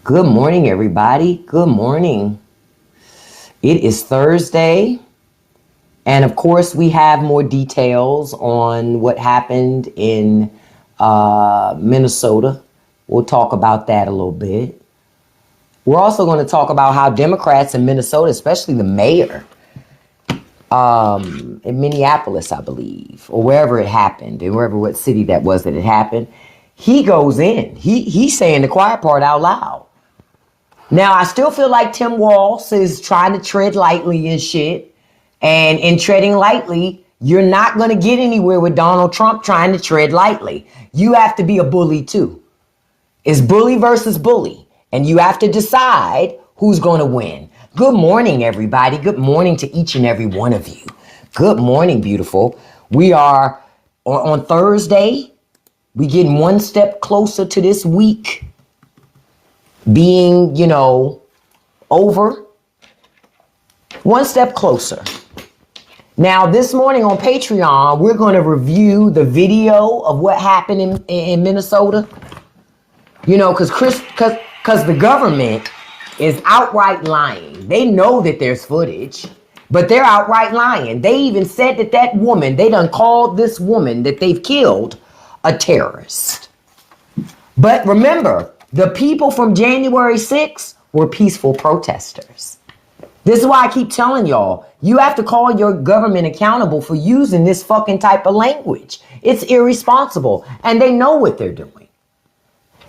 Good morning, everybody. Good morning. It is Thursday. And of course, we have more details on what happened in Minnesota. We'll talk about that a little bit. We're also going to talk about how Democrats in Minnesota, especially the mayor in Minneapolis, I believe, or wherever it happened, and wherever what city that was that it happened, he goes in. He's saying the quiet part out loud. Now, I still feel like Tim Walz is trying to tread lightly and shit. And in treading lightly, you're not going to get anywhere with Donald Trump trying to tread lightly. You have to be a bully, too. It's bully versus bully. And you have to decide who's going to win. Good morning, everybody. Good morning to each and every one of you. Good morning, beautiful. We are on Thursday. We getting one step closer to this week being, over. One step closer. Now, this morning on Patreon, we're going to review the video of what happened in Minnesota. Because the government is outright lying. They know that there's footage, but they're outright lying. They even said that woman, they done called this woman that they've killed a terrorist. But remember, the people from January 6th were peaceful protesters. This is why I keep telling y'all, you have to call your government accountable for using this fucking type of language. It's irresponsible, and they know what they're doing.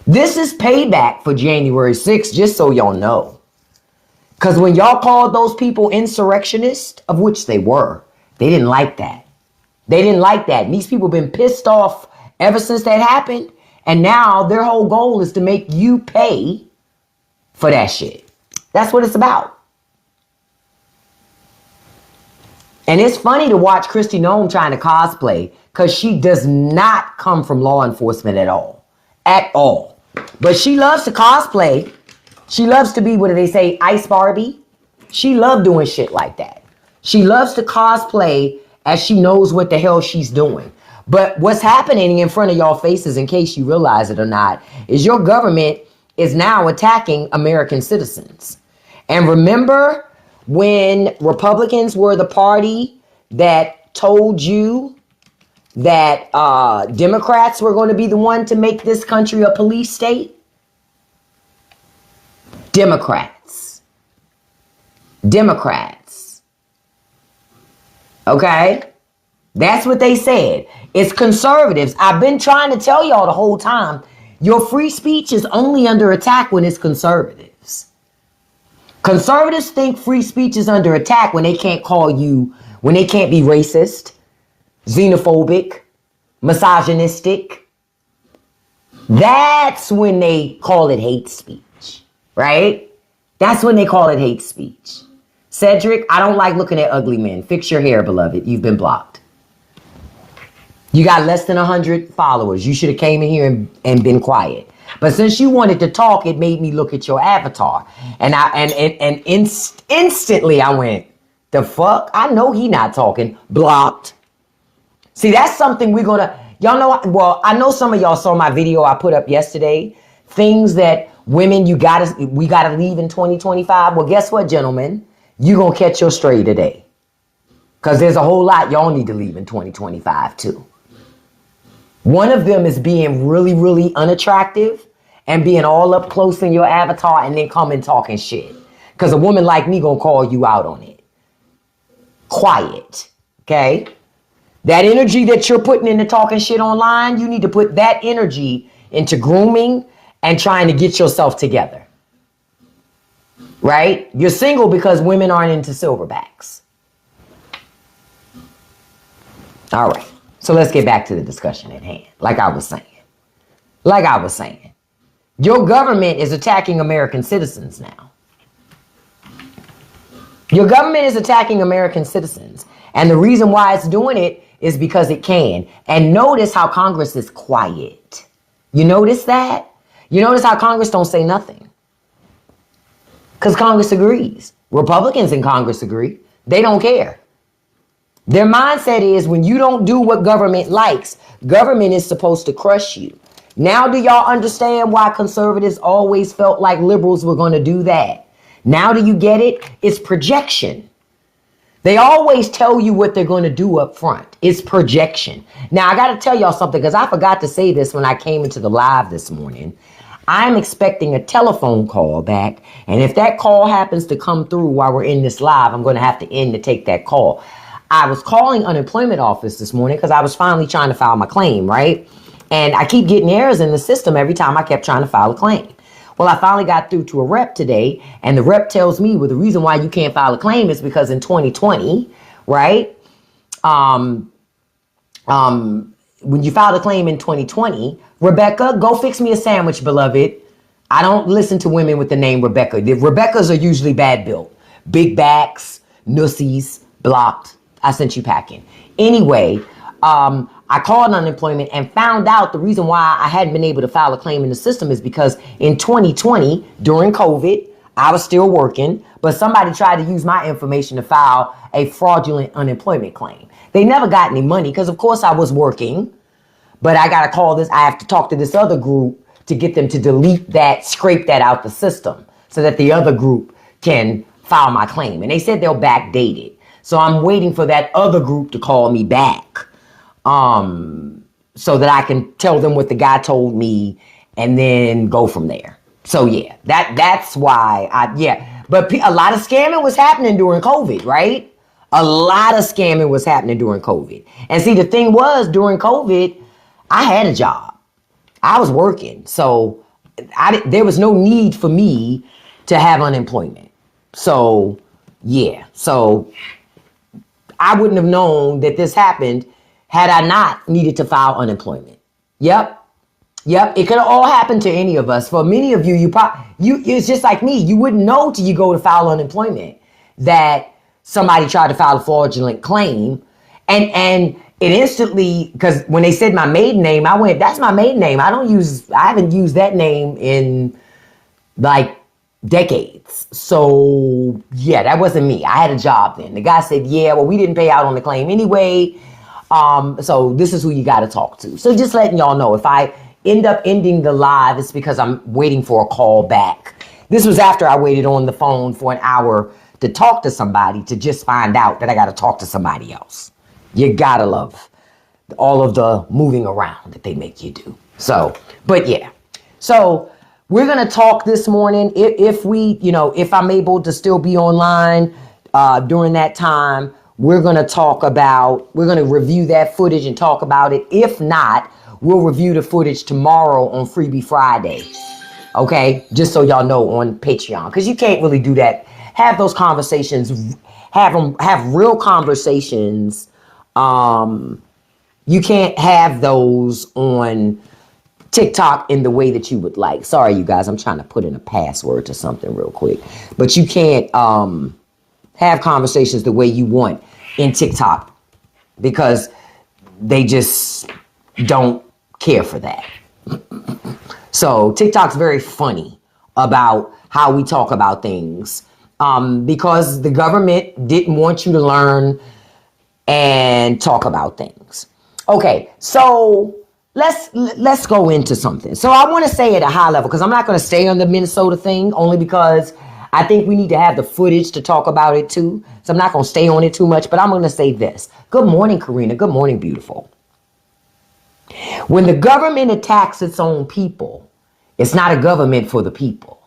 This is payback for January 6th, just so y'all know. Because when y'all called those people insurrectionists, of which they were, they didn't like that. They didn't like that. And these people have been pissed off ever since that happened. And now their whole goal is to make you pay for that shit. That's what it's about. And it's funny to watch Kristi Noem trying to cosplay because she does not come from law enforcement at all. At all. But she loves to cosplay. She loves to be, what do they say, Ice Barbie? She loves doing shit like that. She loves to cosplay as she knows what the hell she's doing. But what's happening in front of y'all faces, in case you realize it or not, is your government is now attacking American citizens. And remember when Republicans were the party that told you that Democrats were going to be the one to make this country a police state? Democrats. Okay? That's what they said. It's conservatives. I've been trying to tell y'all the whole time, your free speech is only under attack when it's conservatives. Conservatives think free speech is under attack when they can't when they can't be racist, xenophobic, misogynistic. That's when they call it hate speech, right? That's when they call it hate speech. Cedric, I don't like looking at ugly men. Fix your hair, beloved. You've been blocked. You got less than 100 followers. You should have came in here and been quiet. But since you wanted to talk, it made me look at your avatar. And instantly I went, the fuck? I know he not talking. Blocked. See, that's something we're going to, y'all know, well, I know some of y'all saw my video I put up yesterday. Things that women, we got to leave in 2025. Well, guess what, gentlemen? You're going to catch your stray today. Because there's a whole lot y'all need to leave in 2025 too. One of them is being really, really unattractive and being all up close in your avatar and then coming talking shit. Because a woman like me gonna call you out on it. Quiet, okay? That energy that you're putting into talking shit online, you need to put that energy into grooming and trying to get yourself together. Right? You're single because women aren't into silverbacks. All right. So let's get back to the discussion at hand. Like I was saying, your government is attacking American citizens now. Your government is attacking American citizens. And the reason why it's doing it is because it can. And notice how Congress is quiet. You notice that? You notice how Congress don't say nothing. Because Congress agrees. Republicans in Congress agree. They don't care. Their mindset is when you don't do what government likes, government is supposed to crush you. Now do y'all understand why conservatives always felt like liberals were going to do that? Now do you get it? It's projection. They always tell you what they're going to do up front. It's projection. Now, I got to tell y'all something because I forgot to say this when I came into the live this morning. I'm expecting a telephone call back. And if that call happens to come through while we're in this live, I'm going to have to end to take that call. I was calling unemployment office this morning because I was finally trying to file my claim, right? And I keep getting errors in the system every time I kept trying to file a claim. Well, I finally got through to a rep today, and the rep tells me, well, the reason why you can't file a claim is because in 2020, right? When you filed a claim in 2020, Rebecca, go fix me a sandwich, beloved. I don't listen to women with the name Rebecca. The Rebeccas are usually bad built. Big backs, nussies, blocked. I sent you packing. Anyway, I called unemployment and found out the reason why I hadn't been able to file a claim in the system is because in 2020, during COVID, I was still working, but somebody tried to use my information to file a fraudulent unemployment claim. They never got any money because, of course, I was working, but I got to call this. I have to talk to this other group to get them to delete that, scrape that out the system so that the other group can file my claim. And they said they'll backdate it. So I'm waiting for that other group to call me back. So that I can tell them what the guy told me and then go from there. So yeah, that's why but a lot of scamming was happening during COVID, right? A lot of scamming was happening during COVID. And see, the thing was during COVID, I had a job. I was working. So there was no need for me to have unemployment. So yeah, so I wouldn't have known that this happened had I not needed to file unemployment. Yep. It could have all happened to any of us. For many of you, it's just like me. You wouldn't know till you go to file unemployment that somebody tried to file a fraudulent claim. And it instantly, because when they said my maiden name, I went, that's my maiden name. I haven't used that name in like decades. So yeah, that wasn't me. I had a job then. The guy said, yeah, well, we didn't pay out on the claim anyway. So this is who you got to talk to. So just letting y'all know, if I end up ending the live, it's because I'm waiting for a call back. This was after I waited on the phone for an hour to talk to somebody to just find out that I got to talk to somebody else. You got to love all of the moving around that they make you do. So, but yeah. So we're going to talk this morning. If I'm able to still be online during that time, we're going to review that footage and talk about it. If not, we'll review the footage tomorrow on Freebie Friday. Okay? Just so y'all know on Patreon. Because you can't really do that. Have those conversations. Have real conversations. You can't have those on TikTok in the way that you would like. Sorry, you guys. I'm trying to put in a password to something real quick. But you can't have conversations the way you want in TikTok because they just don't care for that. So TikTok's very funny about how we talk about things because the government didn't want you to learn and talk about things. Okay, so let's go into something. So I want to say at a high level, because I'm not going to stay on the Minnesota thing only because I think we need to have the footage to talk about it too. So I'm not going to stay on it too much, but I'm going to say this. Good morning, Karina. Good morning, beautiful. When the government attacks its own people, it's not a government for the people.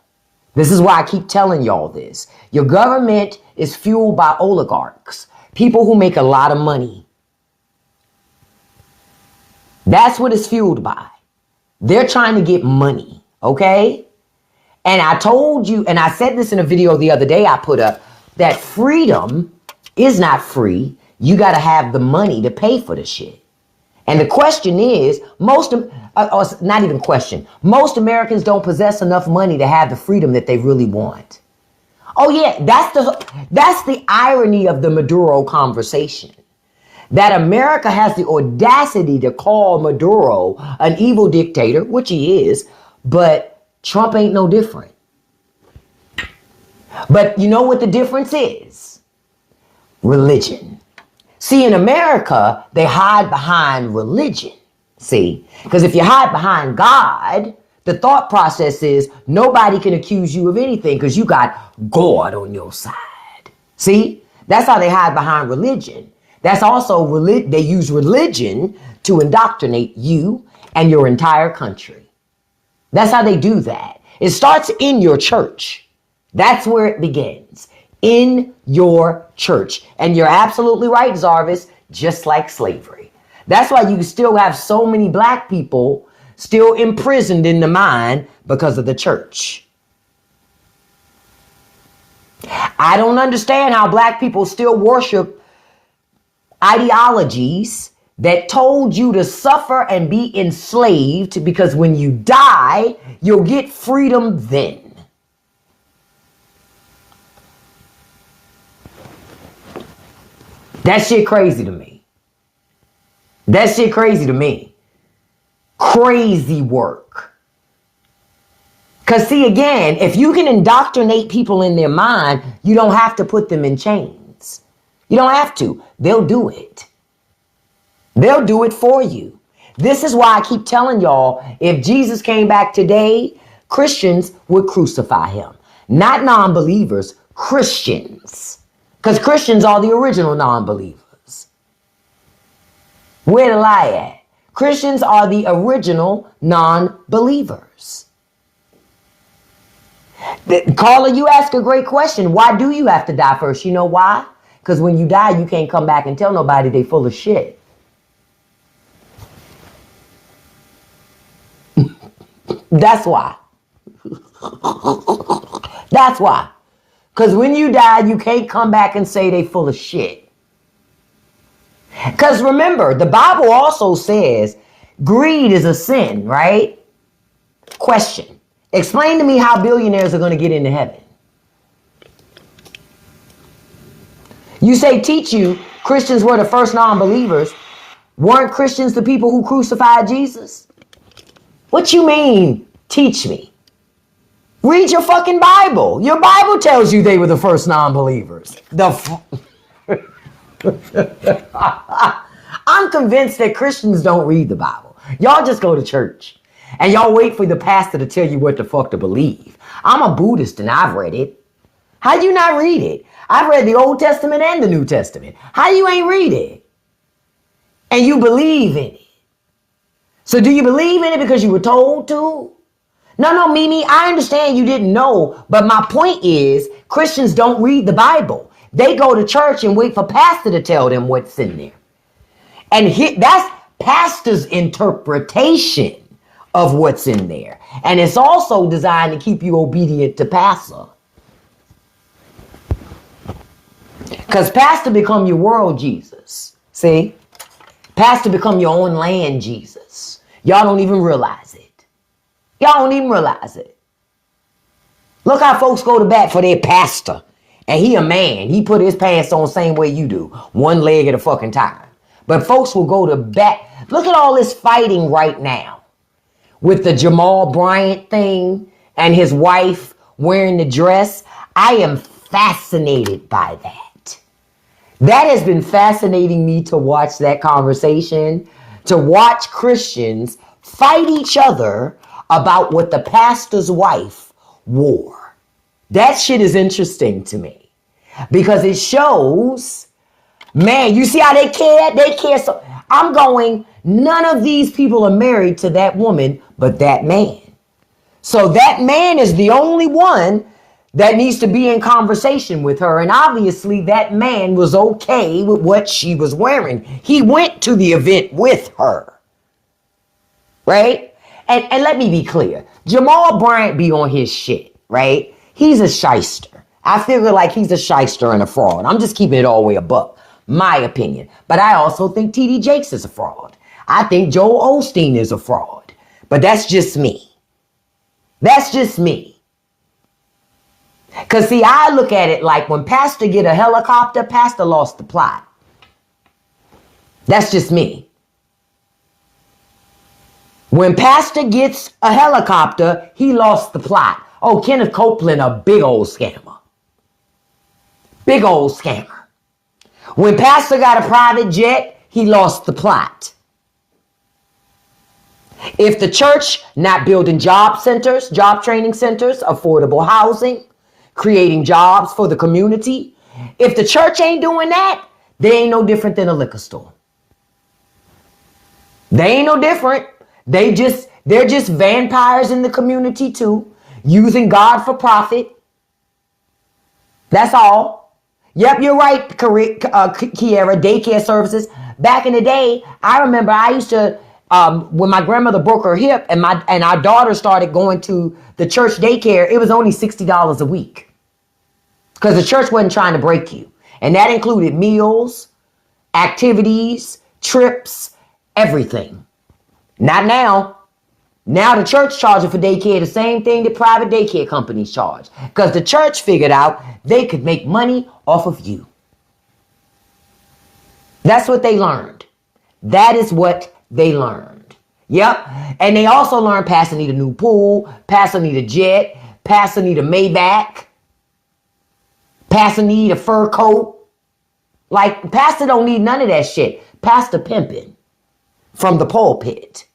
This is why I keep telling y'all this. Your government is fueled by oligarchs, people who make a lot of money. That's what it's fueled by. They're trying to get money, okay? And I told you, and I said this in a video the other day I put up, that freedom is not free. You got to have the money to pay for the shit. And the question is, most Americans don't possess enough money to have the freedom that they really want. Oh yeah, that's the irony of the Maduro conversation. That America has the audacity to call Maduro an evil dictator, which he is, but Trump ain't no different. But you know what the difference is? Religion. See, in America, they hide behind religion. See, because if you hide behind God, the thought process is nobody can accuse you of anything because you got God on your side. See, that's how they hide behind religion. That's also they use religion to indoctrinate you and your entire country. That's how they do that. It starts in your church. That's where it begins. In your church. And you're absolutely right, Zarvis, just like slavery. That's why you still have so many black people still imprisoned in the mind because of the church. I don't understand how black people still worship ideologies that told you to suffer and be enslaved because when you die, you'll get freedom then. That shit crazy to me. That shit crazy to me. Crazy work. Because see, again, if you can indoctrinate people in their mind, you don't have to put them in chains. You don't have to. They'll do it. They'll do it for you. This is why I keep telling y'all, if Jesus came back today, Christians would crucify him. Not non-believers, Christians. Because Christians are the original non-believers. Where the lie at? Christians are the original non-believers. Carla, you ask a great question. Why do you have to die first? You know why? Because when you die, you can't come back and tell nobody they full of shit. That's why. That's why. Because when you die, you can't come back and say they full of shit. Because remember, the Bible also says greed is a sin, right? Question. Explain to me how billionaires are going to get into heaven. You say teach you Christians were the first non-believers. Weren't Christians the people who crucified Jesus? What you mean, teach me? Read your fucking Bible. Your Bible tells you they were the first non-believers. I'm convinced that Christians don't read the Bible. Y'all just go to church. And y'all wait for the pastor to tell you what the fuck to believe. I'm a Buddhist and I've read it. How you not read it? I've read the Old Testament and the New Testament. How you ain't read it? And you believe in it. So do you believe in it because you were told to? No, Mimi, I understand you didn't know. But my point is, Christians don't read the Bible. They go to church and wait for pastor to tell them what's in there. And that's pastor's interpretation of what's in there. And it's also designed to keep you obedient to pastor. Because pastor become your world Jesus. See? Pastor become your own land Jesus. Y'all don't even realize it. Y'all don't even realize it. Look how folks go to bat for their pastor. And he a man. He put his pants on the same way you do. One leg at a fucking time. But folks will go to bat. Look at all this fighting right now. With the Jamal Bryant thing and his wife wearing the dress. I am fascinated by that. That has been fascinating me to watch that conversation. To watch Christians fight each other about what the pastor's wife wore. That shit is interesting to me. Because it shows, man, you see how they care? They care so. I'm going, none of these people are married to that woman but that man. So that man is the only one that needs to be in conversation with her. And obviously that man was okay with what she was wearing. He went to the event with her. Right? And let me be clear. Jamal Bryant be on his shit, right? He's a shyster. I figure like he's a shyster and a fraud. I'm just keeping it all the way above. My opinion. But I also think T.D. Jakes is a fraud. I think Joel Osteen is a fraud. But that's just me. That's just me. Because see, I look at it like when Pastor get a helicopter, Pastor lost the plot. That's just me. When Pastor gets a helicopter, he lost the plot. Oh, Kenneth Copeland, a big old scammer. Big old scammer. When Pastor got a private jet, he lost the plot. If the church not building job centers, job training centers, affordable housing, creating jobs for the community, if the church ain't doing that, they ain't no different than a liquor store. They ain't no different. They're just vampires in the community too, using God for profit. That's all. Yep, you're right, Kiera, daycare services. Back in the day, I remember I used to, when my grandmother broke her hip and our daughter started going to the church daycare, it was only $60 a week. Because the church wasn't trying to break you. And that included meals, activities, trips, everything. Not now. Now the church charging for daycare the same thing that private daycare companies charge. Because the church figured out they could make money off of you. That's what they learned. That is what they learned. Yep. And they also learned Pastor need a new pool, Pastor need a jet, Pastor need a Maybach, Pastor need a fur coat. Like, Pastor don't need none of that shit. Pastor pimping from the pulpit.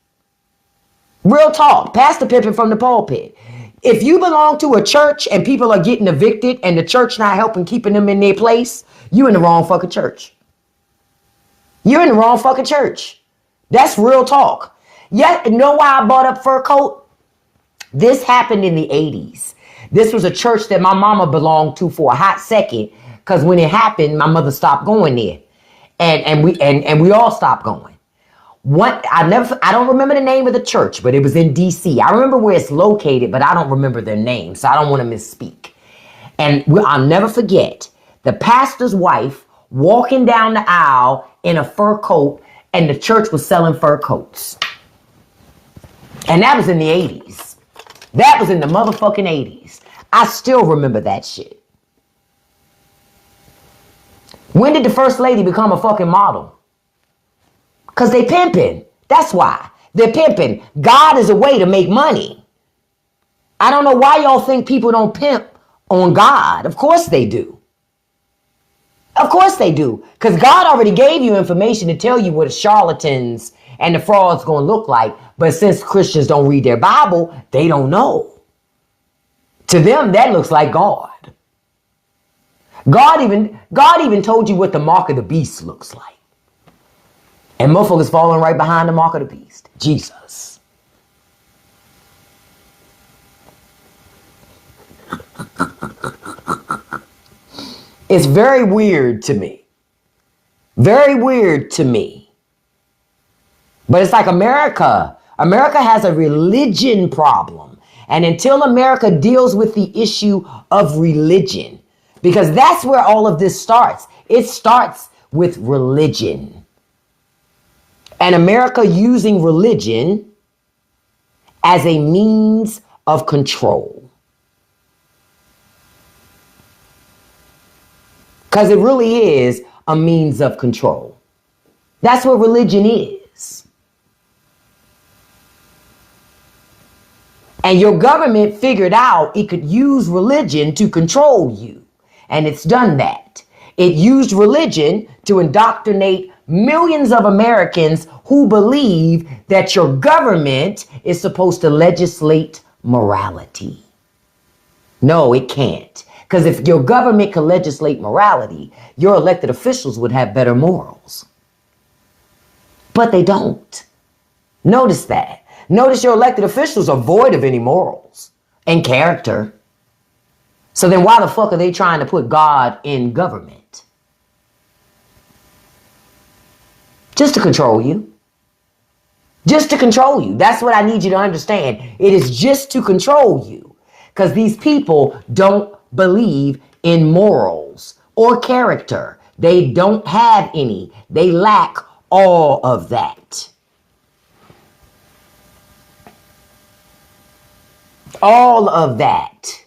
Real talk. Pastor pimping from the pulpit. If you belong to a church and people are getting evicted and the church not helping keeping them in their place, you in the wrong fucking church. You're in the wrong fucking church. That's real talk. Yeah, you know why I bought up fur coat? This happened in the 80s. This was a church that my mama belonged to for a hot second, because when it happened, my mother stopped going there. And we all stopped going. I don't remember the name of the church, but it was in DC. I remember where it's located, but I don't remember their name, so I don't want to misspeak. And I'll never forget the pastor's wife walking down the aisle in a fur coat, and the church was selling fur coats. And that was in the 80s. That was in the motherfucking 80s. I still remember that shit. When did the first lady become a fucking model? Because they pimping. That's why. They're pimping. God is a way to make money. I don't know why y'all think people don't pimp on God. Of course they do. Of course they do. Because God already gave you information to tell you what the charlatans and the frauds going to look like. But since Christians don't read their Bible, they don't know. To them, that looks like God. God even told you what the mark of the beast looks like. And motherfuckers falling right behind the mark of the beast. Jesus. It's very weird to me. Very weird to me. But it's like America. America has a religion problem. And until America deals with the issue of religion, because that's where all of this starts. It starts with religion. And America using religion as a means of control. Because it really is a means of control. That's what religion is. And your government figured out it could use religion to control you. And it's done that. It used religion to indoctrinate millions of Americans who believe that your government is supposed to legislate morality. No, it can't. Because if your government could legislate morality, your elected officials would have better morals. But they don't. Notice that. Notice your elected officials are void of any morals and character. So then why the fuck are they trying to put God in government? Just to control you. Just to control you. That's what I need you to understand. It is just to control you. Because these people don't believe in morals or character. They don't have any. They lack all of that. All of that.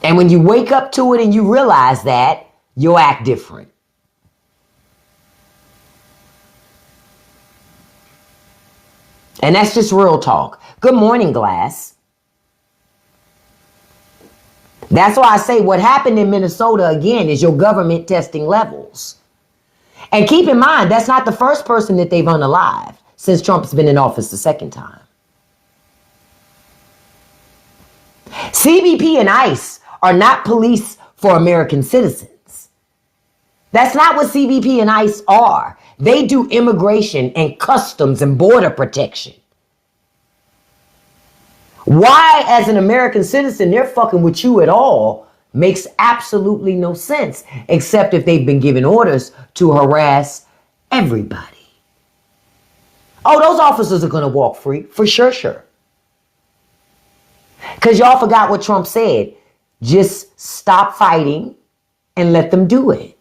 And when you wake up to it and you realize that, you'll act different. And that's just real talk. Good morning, Glass. That's why I say what happened in Minnesota, again, is your government testing levels. And keep in mind, that's not the first person that they've unalived since Trump's been in office the second time. CBP and ICE are not police for American citizens. That's not what CBP and ICE are. They do immigration and customs and border protection. Why, as an American citizen, they're fucking with you at all makes absolutely no sense, except if they've been given orders to harass everybody. Oh, those officers are going to walk free. For sure. Because y'all forgot what Trump said. Just stop fighting and let them do it.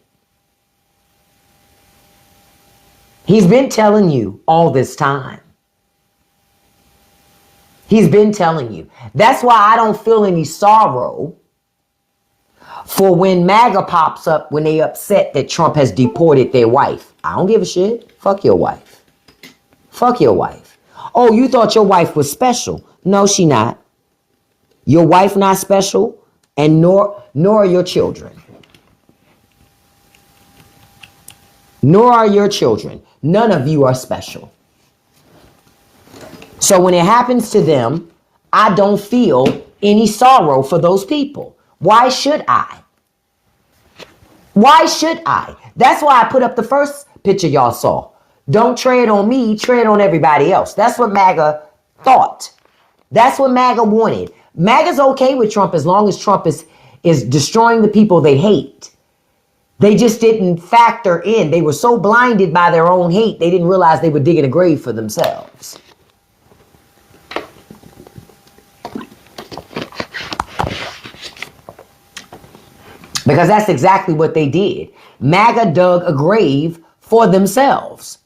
He's been telling you all this time. He's been telling you. That's why I don't feel any sorrow for when MAGA pops up when they upset that Trump has deported their wife. I don't give a shit. Fuck your wife. Fuck your wife. Oh, you thought your wife was special. No, she not. Your wife not special, and nor are your children. Nor are your children. None of you are special. So when it happens to them, I don't feel any sorrow for those people. Why should I? Why should I? That's why I put up the first picture y'all saw. Don't tread on me, tread on everybody else. That's what MAGA thought. That's what MAGA wanted. MAGA's okay with Trump as long as Trump is destroying the people they hate. They just didn't factor in. They were so blinded by their own hate, they didn't realize they were digging a grave for themselves. Because that's exactly what they did. MAGA dug a grave for themselves.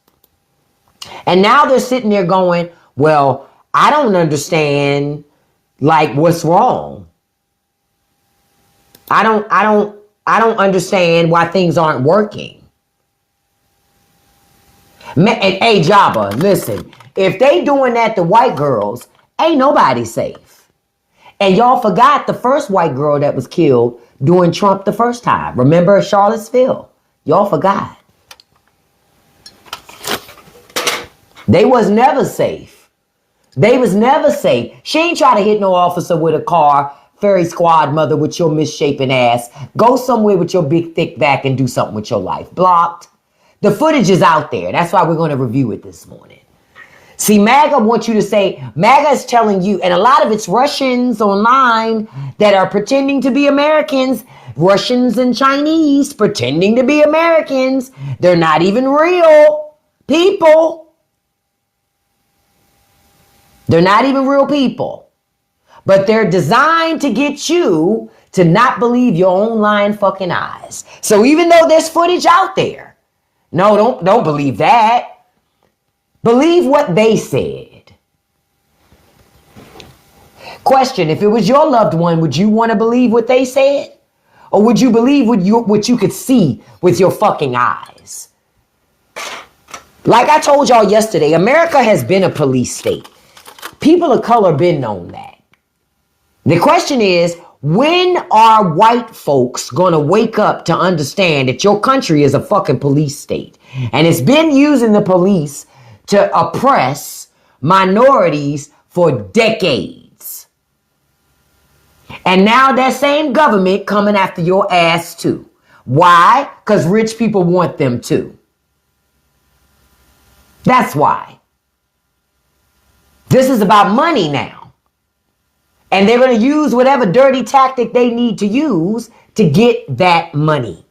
And now they're sitting there going, well, I don't understand, like, what's wrong. I don't understand why things aren't working. Hey, Jabba, listen, if they doing that to white girls, ain't nobody safe. And y'all forgot the first white girl that was killed during Trump the first time. Remember Charlottesville? Y'all forgot. They was never safe. They was never safe. She ain't try to hit no officer with a car. Ferry squad mother with your misshapen ass. Go somewhere with your big thick back and do something with your life. Blocked. The footage is out there. That's why we're going to review it this morning. See, MAGA wants you to say, MAGA is telling you, and a lot of it's Russians online that are pretending to be Americans, Russians and Chinese pretending to be Americans. They're not even real people. They're not even real people. But they're designed to get you to not believe your own lying fucking eyes. So even though there's footage out there, no, don't believe that. Believe what they said. Question, if it was your loved one, would you want to believe what they said? Or would you believe what you could see with your fucking eyes? Like I told y'all yesterday, America has been a police state. People of color been known that. The question is, when are white folks going to wake up to understand that your country is a fucking police state? And it's been using the police to oppress minorities for decades. And now that same government coming after your ass too. Why? Because rich people want them to. That's why. This is about money now. And they're going to use whatever dirty tactic they need to use to get that money.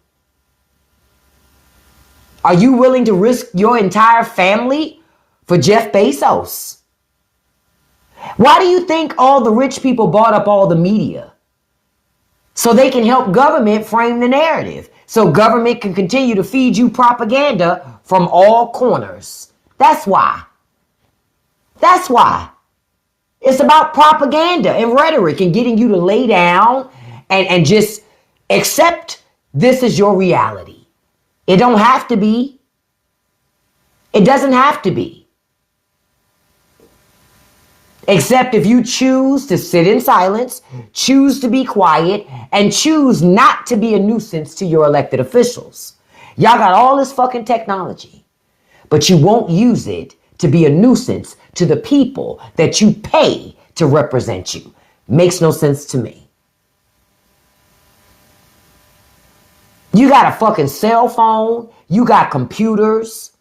Are you willing to risk your entire family for Jeff Bezos? Why do you think all the rich people bought up all the media? So they can help government frame the narrative. So government can continue to feed you propaganda from all corners. That's why. That's why. It's about propaganda and rhetoric and getting you to lay down and just accept this is your reality. It don't have to be. It doesn't have to be. Except if you choose to sit in silence, choose to be quiet, and choose not to be a nuisance to your elected officials. Y'all got all this fucking technology, but you won't use it to be a nuisance to the people that you pay to represent you. Makes no sense to me. You got a fucking cell phone. You got computers.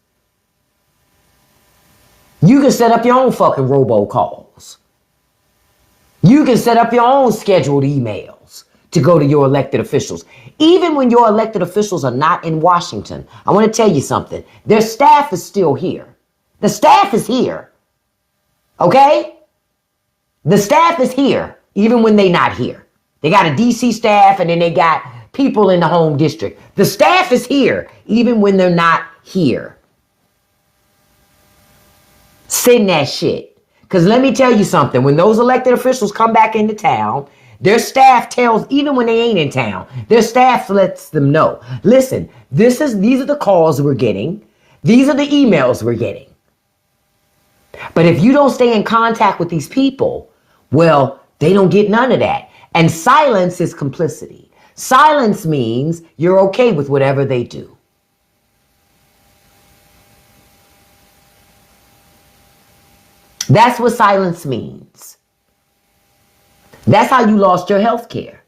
You can set up your own fucking robocalls. You can set up your own scheduled emails to go to your elected officials. Even when your elected officials are not in Washington, I want to tell you something. Their staff is still here. The staff is here. Okay? The staff is here, even when they're not here. They got a DC staff and then they got people in the home district. The staff is here, even when they're not here. Send that shit. Because let me tell you something. When those elected officials come back into town, their staff tells, even when they ain't in town, their staff lets them know. Listen, these are the calls we're getting. These are the emails we're getting. But if you don't stay in contact with these people, well, they don't get none of that. And silence is complicity. Silence means you're okay with whatever they do. That's what silence means. That's how you lost your health care.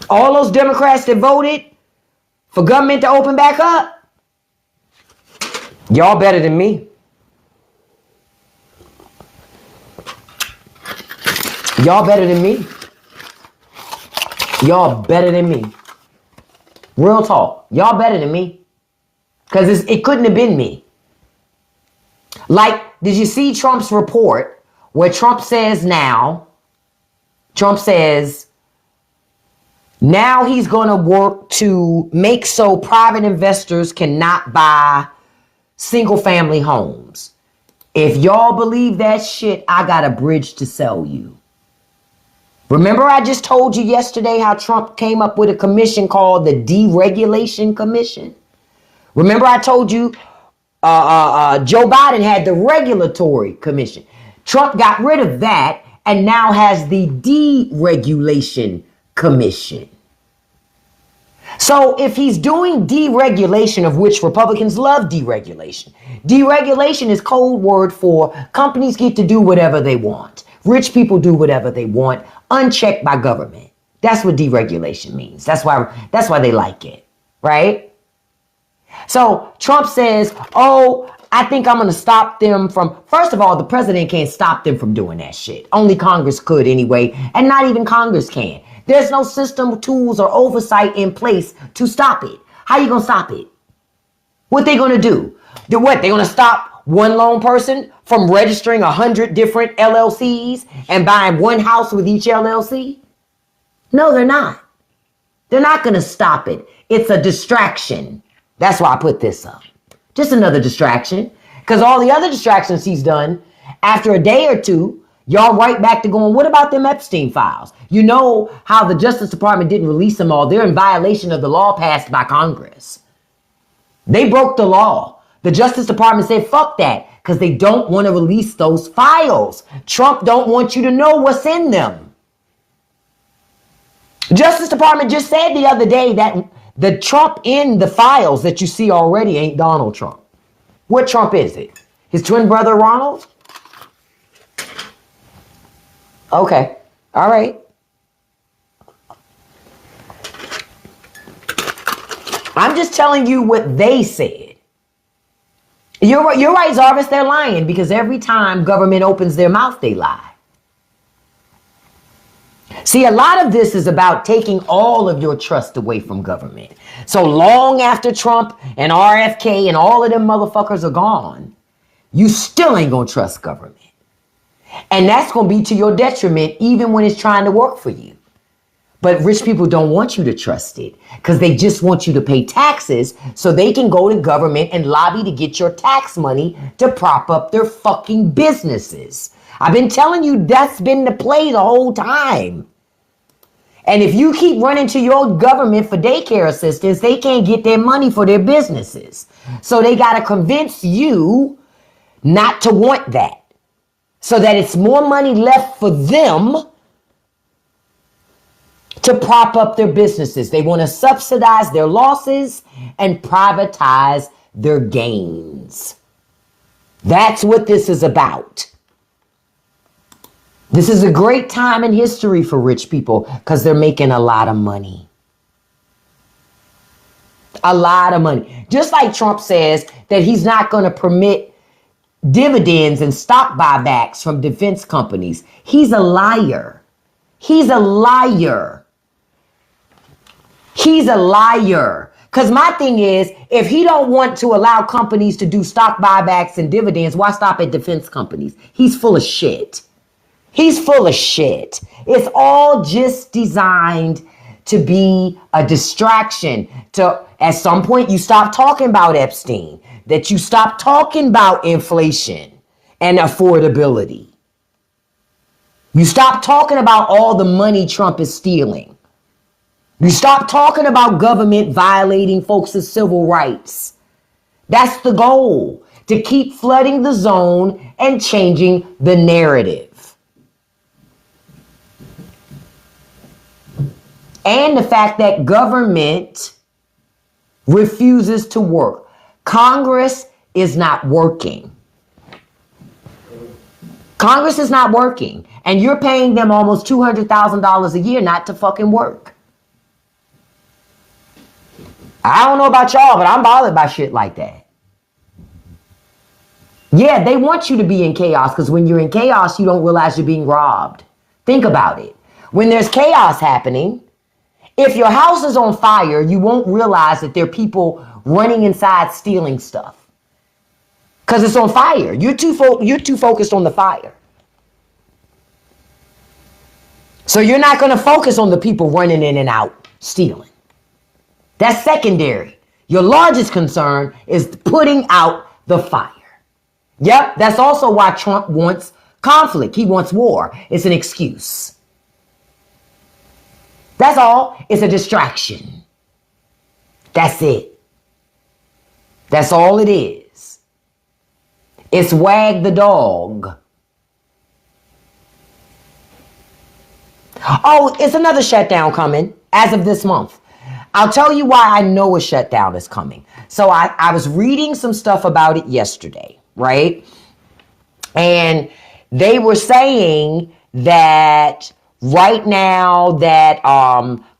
All those Democrats that voted for government to open back up, y'all better than me. Y'all better than me. Y'all better than me. Real talk. Y'all better than me. Because it couldn't have been me. Like, did you see Trump's report where Trump says now he's going to work to make so private investors cannot buy single family homes. If y'all believe that shit, I got a bridge to sell you. Remember I just told you yesterday how Trump came up with a commission called the Deregulation Commission? Remember I told you Joe Biden had the Regulatory Commission. Trump got rid of that and now has the Deregulation Commission. So if he's doing deregulation, of which Republicans love deregulation, deregulation is code word for companies get to do whatever they want. Rich people do whatever they want, unchecked by government. That's what deregulation means. That's why they like it, right? So Trump says, oh, I think I'm going to stop them from, first of all, the president can't stop them from doing that shit. Only Congress could anyway, and not even Congress can. There's no system, tools, or oversight in place to stop it. How you going to stop it? What they going to do? They're going to stop one lone person from registering 100 different LLCs and buying one house with each LLC? No, they're not. They're not going to stop it. It's a distraction. That's why I put this up. Just another distraction. Because all the other distractions he's done, after a day or two, y'all right back to going, what about them Epstein files? You know how the Justice Department didn't release them all. They're in violation of the law passed by Congress. They broke the law. The Justice Department said, fuck that, because they don't want to release those files. Trump don't want you to know what's in them. The Justice Department just said the other day that the Trump in the files that you see already ain't Donald Trump. What Trump is it? His twin brother Ronald? Okay. All right. I'm just telling you what they said. You're right, Zarvis, they're lying because every time government opens their mouth, they lie. See, a lot of this is about taking all of your trust away from government. So long after Trump and RFK and all of them motherfuckers are gone, you still ain't gonna trust government. And that's gonna be to your detriment even when it's trying to work for you. But rich people don't want you to trust it because they just want you to pay taxes so they can go to government and lobby to get your tax money to prop up their fucking businesses. I've been telling you that's been the play the whole time. And if you keep running to your government for daycare assistance, they can't get their money for their businesses. So they got to convince you not to want that so that it's more money left for them to prop up their businesses. They want to subsidize their losses and privatize their gains. That's what this is about. This is a great time in history for rich people because they're making a lot of money. A lot of money. Just like Trump says that he's not going to permit dividends and stock buybacks from defense companies. He's a liar. He's a liar. He's a liar. Because my thing is, if he don't want to allow companies to do stock buybacks and dividends, why stop at defense companies? He's full of shit. He's full of shit. It's all just designed to be a distraction. To at some point you stop talking about Epstein, that you stop talking about inflation and affordability. You stop talking about all the money Trump is stealing. You stop talking about government violating folks' civil rights. That's the goal, to keep flooding the zone and changing the narrative. And the fact that government refuses to work. Congress is not working. Congress is not working. And you're paying them almost $200,000 a year not to fucking work. I don't know about y'all, but I'm bothered by shit like that. Yeah, they want you to be in chaos because when you're in chaos, you don't realize you're being robbed. Think about it. When there's chaos happening, if your house is on fire, you won't realize that there are people running inside stealing stuff because it's on fire. You're too focused on the fire. So you're not going to focus on the people running in and out stealing. That's secondary. Your largest concern is putting out the fire. Yep, that's also why Trump wants conflict. He wants war. It's an excuse. That's all. It's a distraction. That's it. That's all it is. It's wag the dog. Oh, it's another shutdown coming as of this month. I'll tell you why I know a shutdown is coming. So I was reading some stuff about it yesterday, right? And they were saying that right now that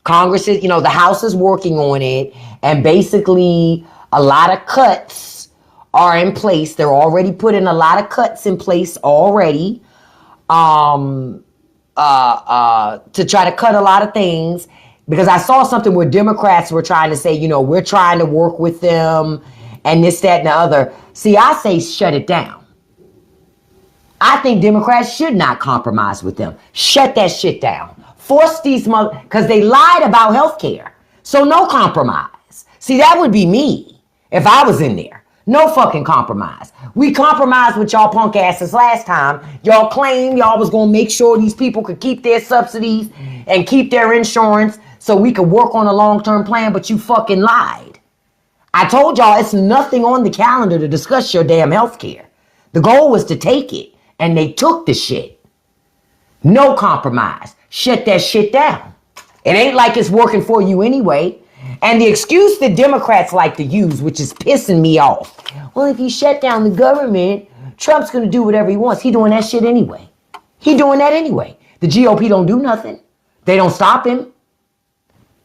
Congress is, the House is working on it, and basically a lot of cuts are in place. They're already putting a lot of cuts in place already to try to cut a lot of things. Because I saw something where Democrats were trying to say, we're trying to work with them and this, that, and the other. See, I say shut it down. I think Democrats should not compromise with them. Shut that shit down. Force these because they lied about health care. So no compromise. See, that would be me if I was in there. No fucking compromise. We compromised with y'all punk asses last time. Y'all claimed y'all was going to make sure these people could keep their subsidies and keep their insurance so we could work on a long-term plan, but you fucking lied. I told y'all it's nothing on the calendar to discuss your damn health care. The goal was to take it, and they took the shit. No compromise. Shut that shit down. It ain't like it's working for you anyway. And the excuse that Democrats like to use, which is pissing me off. Well, if you shut down the government, Trump's going to do whatever he wants. He doing that shit anyway. He doing that anyway. The GOP don't do nothing. They don't stop him.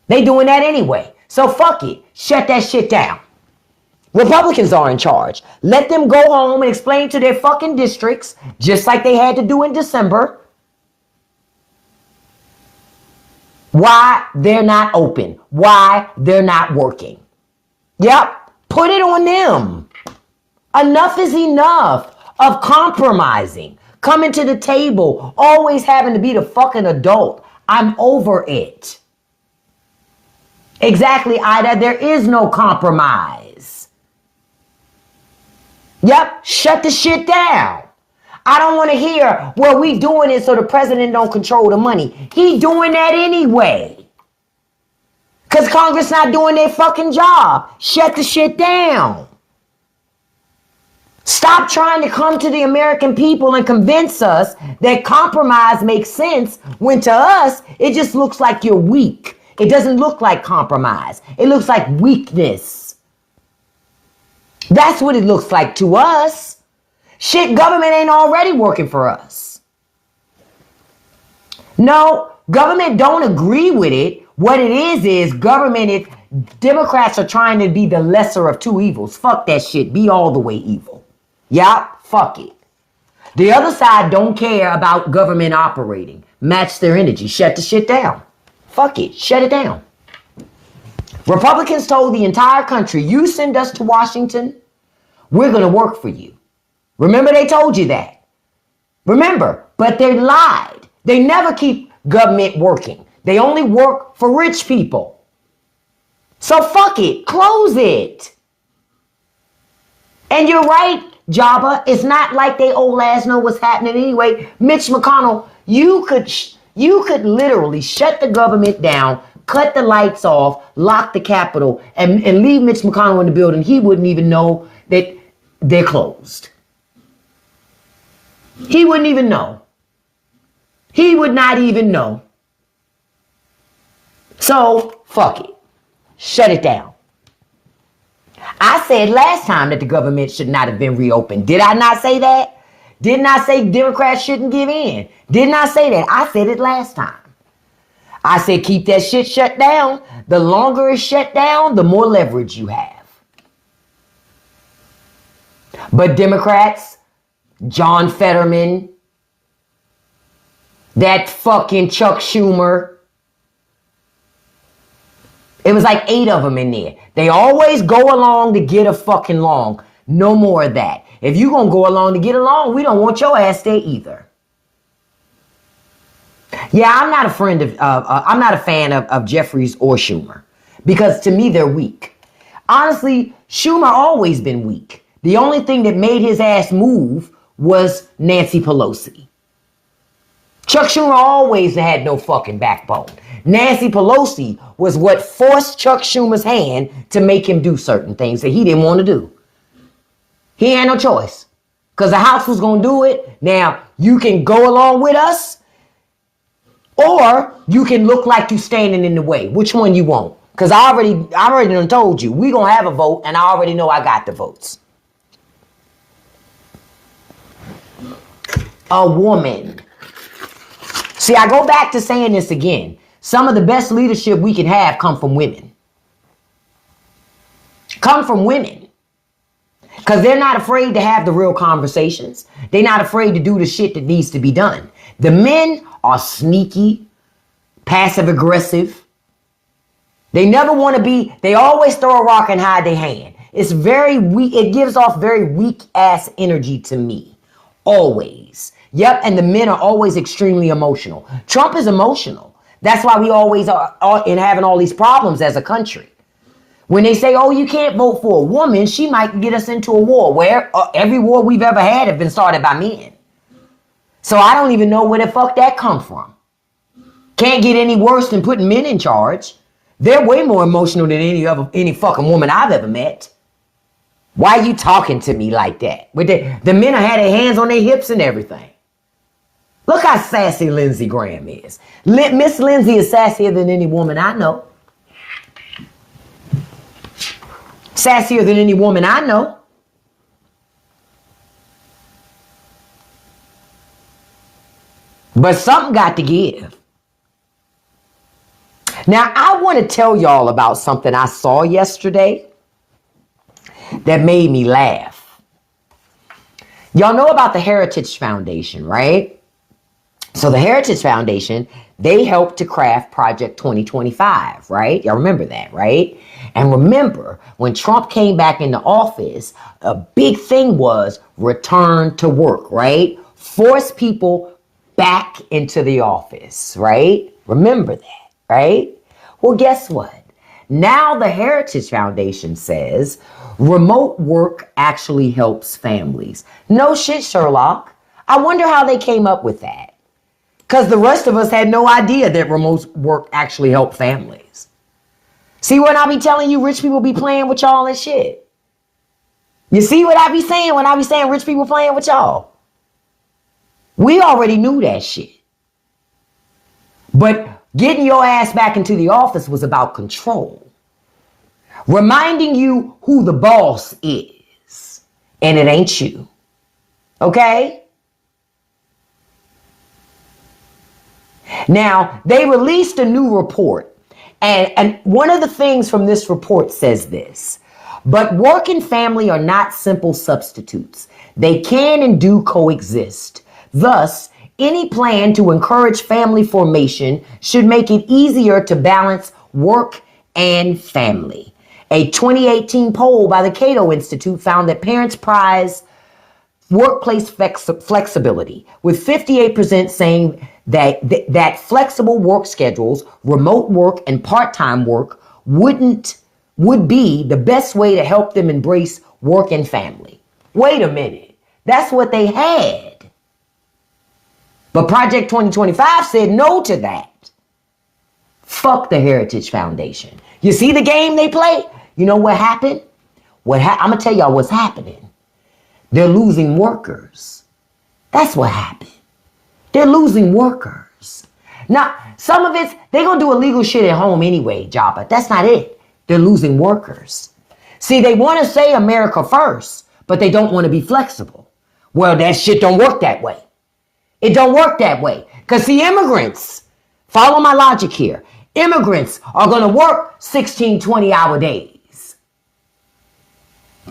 They doing that anyway. So fuck it. Shut that shit down. Republicans are in charge. Let them go home and explain to their fucking districts, just like they had to do in December, why they're not open, why they're not working. Yep, put it on them. Enough is enough of compromising, coming to the table, always having to be the fucking adult. I'm over it. Exactly, Ida, there is no compromise. Yep, shut the shit down. I don't want to hear, well, we doing it so the president don't control the money. He doing that anyway. Because Congress not doing their fucking job. Shut the shit down. Stop trying to come to the American people and convince us that compromise makes sense when to us, it just looks like you're weak. It doesn't look like compromise. It looks like weakness. That's what it looks like to us. Shit, government ain't already working for us. No, government don't agree with it. What it is government is, Democrats are trying to be the lesser of two evils. Fuck that shit. Be all the way evil. Yup, fuck it. The other side don't care about government operating. Match their energy. Shut the shit down. Fuck it. Shut it down. Republicans told the entire country, you send us to Washington, we're going to work for you. Remember they told you that. Remember, but they lied. They never keep government working. They only work for rich people. So fuck it. Close it. And you're right, Jabba. It's not like they old ass know what's happening anyway. Mitch McConnell, you could literally shut the government down, cut the lights off, lock the Capitol, and leave Mitch McConnell in the building. He wouldn't even know that they're closed. He wouldn't even know. He would not even know. So, fuck it. Shut it down. I said last time that the government should not have been reopened. Did I not say that? Didn't I say Democrats shouldn't give in? Didn't I say that? I said it last time. I said keep that shit shut down. The longer it's shut down, the more leverage you have. But Democrats, John Fetterman, that fucking Chuck Schumer, it was like 8 of them in there. They always go along to get a fucking long. No more of that. If you gonna go along to get along, we don't want your ass there either. Yeah, I'm not a fan of Jeffries or Schumer because to me they're weak. Honestly, Schumer always been weak. The only thing that made his ass move was Nancy Pelosi. Chuck Schumer always had no fucking backbone. Nancy Pelosi was what forced Chuck Schumer's hand to make him do certain things that he didn't want to do. He had no choice because the House was going to do it. Now, you can go along with us or you can look like you standing in the way. Which one you want? Because I already done told you, we going to have a vote and I already know I got the votes. A woman. See, I go back to saying this again. Some of the best leadership we can have come from women. Come from women. Because they're not afraid to have the real conversations. They're not afraid to do the shit that needs to be done. The men are sneaky, passive aggressive. They never want to be, they always throw a rock and hide their hand. It's very weak. It gives off very weak ass energy to me. Always. Yep. And the men are always extremely emotional. Trump is emotional. That's why we always are in having all these problems as a country. When they say, oh, you can't vote for a woman, she might get us into a war where every war we've ever had have been started by men. So I don't even know where the fuck that come from. Can't get any worse than putting men in charge. They're way more emotional than any fucking woman I've ever met. Why are you talking to me like that? With the men have had their hands on their hips and everything. Look how sassy Lindsey Graham is. Miss Lindsey is sassier than any woman I know. Sassier than any woman I know. But something got to give. Now, I want to tell y'all about something I saw yesterday that made me laugh. Y'all know about the Heritage Foundation, right? So the Heritage Foundation, they helped to craft Project 2025, right? Y'all remember that, right? And remember, when Trump came back into office, a big thing was return to work, right? Force people back into the office, right? Remember that, right? Well, guess what? Now the Heritage Foundation says remote work actually helps families. No shit, Sherlock. I wonder how they came up with that. Because the rest of us had no idea that remote work actually helped families. See, when I be telling you rich people be playing with y'all and shit. You see what I be saying when I be saying rich people playing with y'all? We already knew that shit. But getting your ass back into the office was about control. Reminding you who the boss is. And it ain't you. Okay? Now, they released a new report. And one of the things from this report says this. But work and family are not simple substitutes. They can and do coexist. Thus, any plan to encourage family formation should make it easier to balance work and family. A 2018 poll by the Cato Institute found that parents prize workplace flexibility, with 58% saying that flexible work schedules, remote work, and part-time work would be the best way to help them embrace work and family. Wait a minute. That's what they had. But Project 2025 said no to that. Fuck the Heritage Foundation. You see the game they play? You know what happened? I'm going to tell y'all what's happening. They're losing workers. That's what happened. They're losing workers. Now, some of it's, they're going to do illegal shit at home anyway, Jabba. That's not it. They're losing workers. See, they want to say America first, but they don't want to be flexible. Well, that shit don't work that way. It don't work that way. Because see, immigrants, follow my logic here. Immigrants are going to work 16, 20-hour days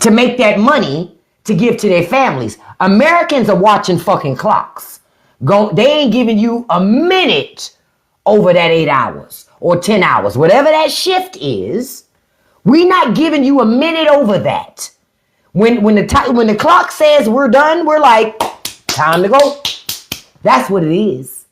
to make that money to give to their families. Americans are watching fucking clocks. They ain't giving you a minute over that 8 hours or 10 hours. Whatever that shift is, we're not giving you a minute over that. When the clock says we're done, we're like, time to go. That's what it is.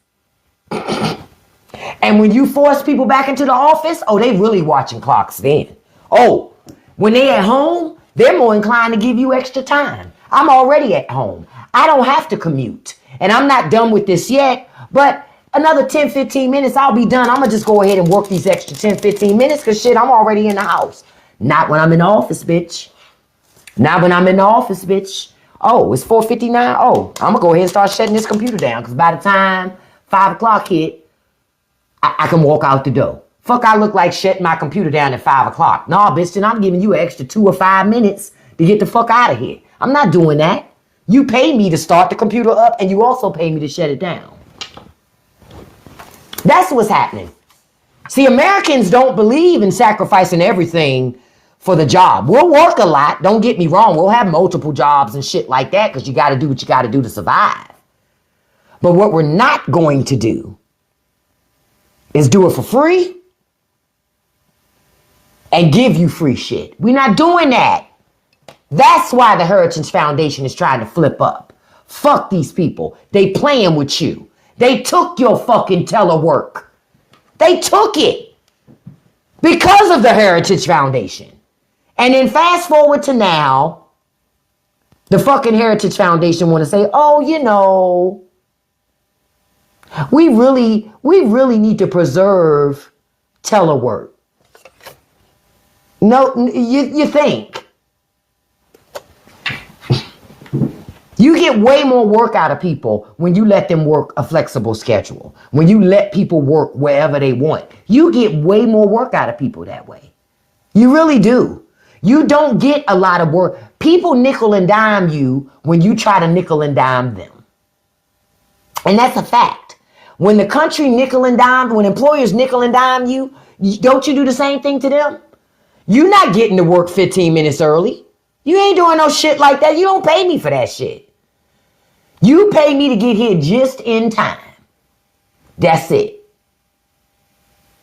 And when you force people back into the office, oh, they really watching clocks then. Oh, when they at home, they're more inclined to give you extra time. I'm already at home. I don't have to commute. And I'm not done with this yet, but another 10, 15 minutes, I'll be done. I'm going to just go ahead and work these extra 10, 15 minutes because shit, I'm already in the house. Not when I'm in the office, bitch. Not when I'm in the office, bitch. Oh, it's 4:59. Oh, I'm going to go ahead and start shutting this computer down because by the time 5 o'clock hit, I can walk out the door. Fuck, I look like shutting my computer down at 5 o'clock. Nah, bitch, then I'm giving you an extra 2 or 5 minutes to get the fuck out of here. I'm not doing that. You pay me to start the computer up and you also pay me to shut it down. That's what's happening. See, Americans don't believe in sacrificing everything for the job. We'll work a lot. Don't get me wrong. We'll have multiple jobs and shit like that because you got to do what you got to do to survive. But what we're not going to do is do it for free and give you free shit. We're not doing that. That's why the Heritage Foundation is trying to flip up. Fuck these people. They playing with you. They took your fucking telework. They took it because of the Heritage Foundation. And then fast forward to now, the fucking Heritage Foundation want to say, oh, you know, we really need to preserve telework. No, you think. You get way more work out of people when you let them work a flexible schedule. When you let people work wherever they want. You get way more work out of people that way. You really do. You don't get a lot of work. People nickel and dime you when you try to nickel and dime them. And that's a fact. When the country nickel and dime, when employers nickel and dime you, don't you do the same thing to them? You're not getting to work 15 minutes early. You ain't doing no shit like that. You don't pay me for that shit. You pay me to get here just in time. That's it.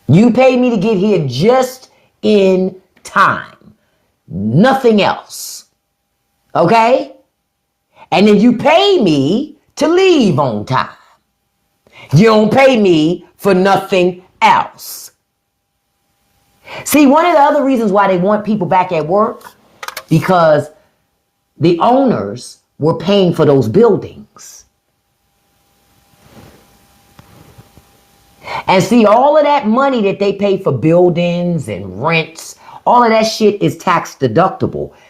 You pay me to get here just in time. Nothing else. Okay? And then you pay me to leave on time. You don't pay me for nothing else. See, one of the other reasons why they want people back at work, because the owners were paying for those buildings. And see, all of that money that they pay for buildings and rents, all of that shit is tax deductible.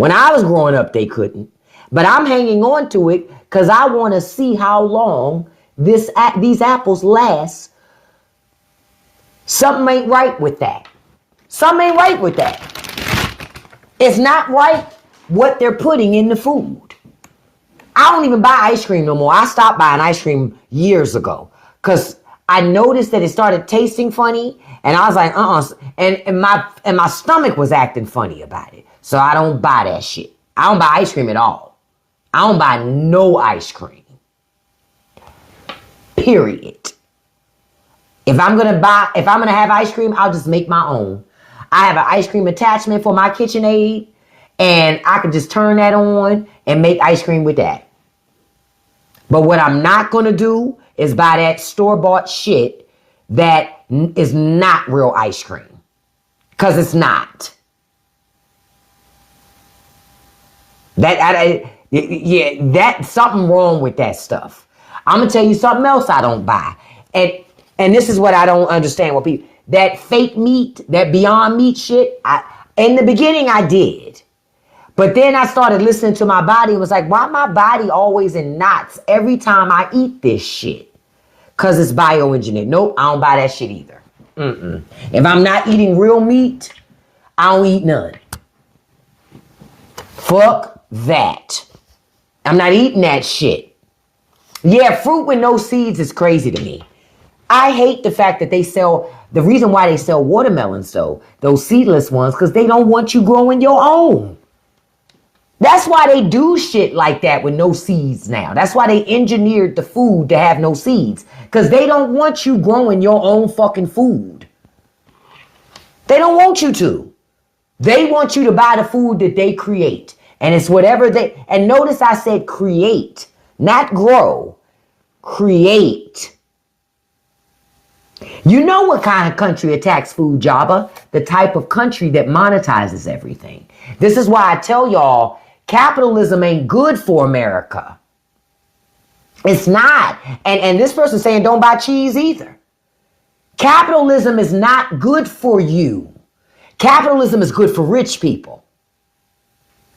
When I was growing up, they couldn't. But I'm hanging on to it because I want to see how long these apples last. Something ain't right with that. Something ain't right with that. It's not right what they're putting in the food. I don't even buy ice cream no more. I stopped buying ice cream years ago because I noticed that it started tasting funny, and I was like, and my stomach was acting funny about it. So I don't buy that shit. I don't buy ice cream at all. I don't buy no ice cream. Period. If I'm gonna have ice cream, I'll just make my own. I have an ice cream attachment for my KitchenAid, and I can just turn that on and make ice cream with that. But what I'm not gonna do is buy that store-bought shit that is not real ice cream. Because it's not. That's something wrong with that stuff. I'm gonna tell you something else I don't buy. And this is what I don't understand with people. That fake meat, that Beyond Meat shit, in the beginning I did. But then I started listening to my body and was like, why my body always in knots every time I eat this shit? Because it's bioengineered. Nope, I don't buy that shit either. If I'm not eating real meat, I don't eat none. Fuck that. I'm not eating that shit. Yeah, fruit with no seeds is crazy to me. I hate the fact that the reason why they sell watermelons though, those seedless ones, because they don't want you growing your own. That's why they do shit like that with no seeds now. That's why they engineered the food to have no seeds. Because they don't want you growing your own fucking food. They don't want you to. They want you to buy the food that they create. And it's whatever and notice I said create, not grow. Create. You know what kind of country attacks food, Jabba? The type of country that monetizes everything. This is why I tell y'all, capitalism ain't good for America. It's not. And this person's saying don't buy cheese either. Capitalism is not good for you. Capitalism is good for rich people.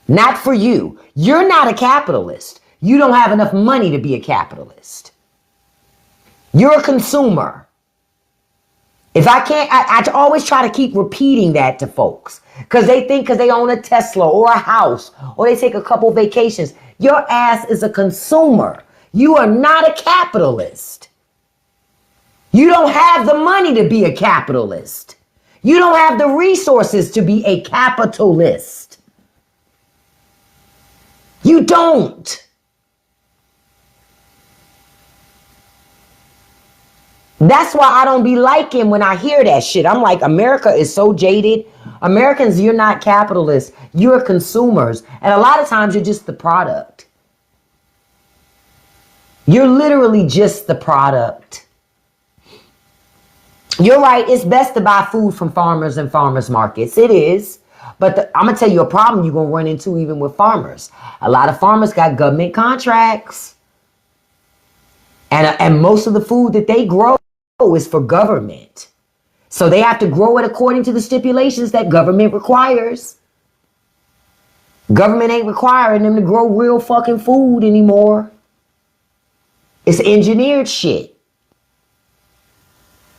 Not for you. You're not a capitalist. You don't have enough money to be a capitalist. You're a consumer. If I can't, I always try to keep repeating that to folks. Because they think because they own a Tesla or a house or they take a couple vacations, your ass is a consumer. You are not a capitalist. You don't have the money to be a capitalist. You don't have the resources to be a capitalist. You don't. That's why I don't be liking when I hear that shit. I'm like, America is so jaded. Americans, you're not capitalists. You're consumers. And a lot of times you're just the product. You're literally just the product. You're right. It's best to buy food from farmers and farmers markets. It is. But I'm going to tell you a problem you're going to run into even with farmers. A lot of farmers got government contracts. And most of the food that they grow is for government. So they have to grow it according to the stipulations that government requires. Government ain't requiring them to grow real fucking food anymore. It's engineered shit.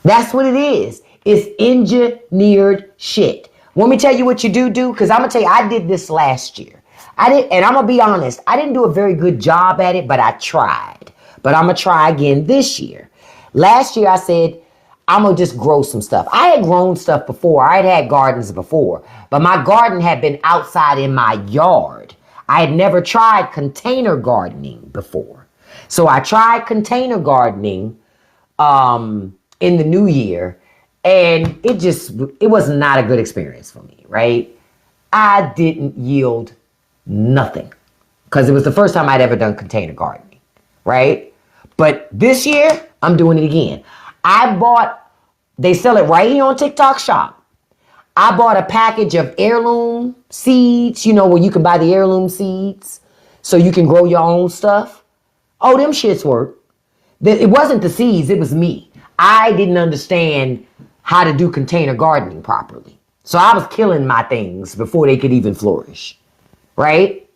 That's what it is. It's engineered shit. Want me to tell you what you do? Because I'm going to tell you, I did this last year. And I'm going to be honest, I didn't do a very good job at it, but I tried. But I'm going to try again this year. Last year, I said, I'm going to just grow some stuff. I had grown stuff before. I had gardens before. But my garden had been outside in my yard. I had never tried container gardening before. So I tried container gardening in the new year. And it was not a good experience for me, right? I didn't yield nothing. Because it was the first time I'd ever done container gardening, right? But this year, I'm doing it again. They sell it right here on TikTok Shop. I bought a package of heirloom seeds, where you can buy the heirloom seeds so you can grow your own stuff. Oh, them shits work. It wasn't the seeds, it was me. I didn't understand how to do container gardening properly. So I was killing my things before they could even flourish. right?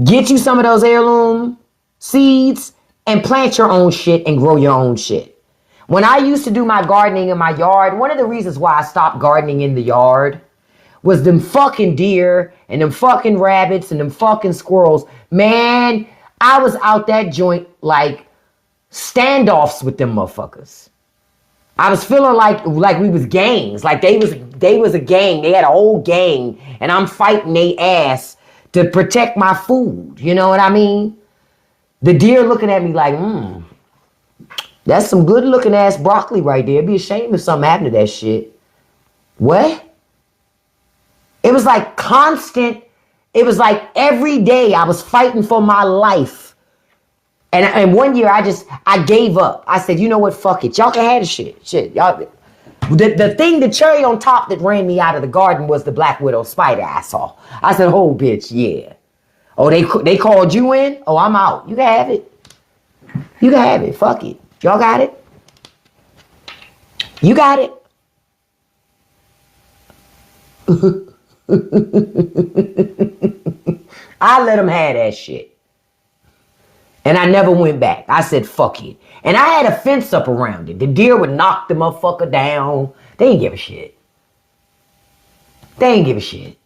Get you some of those heirloom seeds and plant your own shit and grow your own shit. When I used to do my gardening in my yard, one of the reasons why I stopped gardening in the yard was them fucking deer and them fucking rabbits and them fucking squirrels. Man, I was out that joint like standoffs with them motherfuckers. I was feeling like we was gangs, like they was a gang. They had a whole gang, and I'm fighting they ass to protect my food. You know what I mean? The deer looking at me like, that's some good looking ass broccoli right there. It'd be a shame if something happened to that shit. What? It was like constant. It was like every day I was fighting for my life. And one year I gave up. I said, you know what? Fuck it. Y'all can have the shit. Shit. Y'all. The cherry on top that ran me out of the garden was the black widow spider I saw. I said, oh, bitch, yeah. Oh, they called you in? Oh, I'm out. You can have it. You can have it. Fuck it. Y'all got it? You got it. I let them have that shit. And I never went back. I said, fuck it. And I had a fence up around it. The deer would knock the motherfucker down. They ain't give a shit. They ain't give a shit.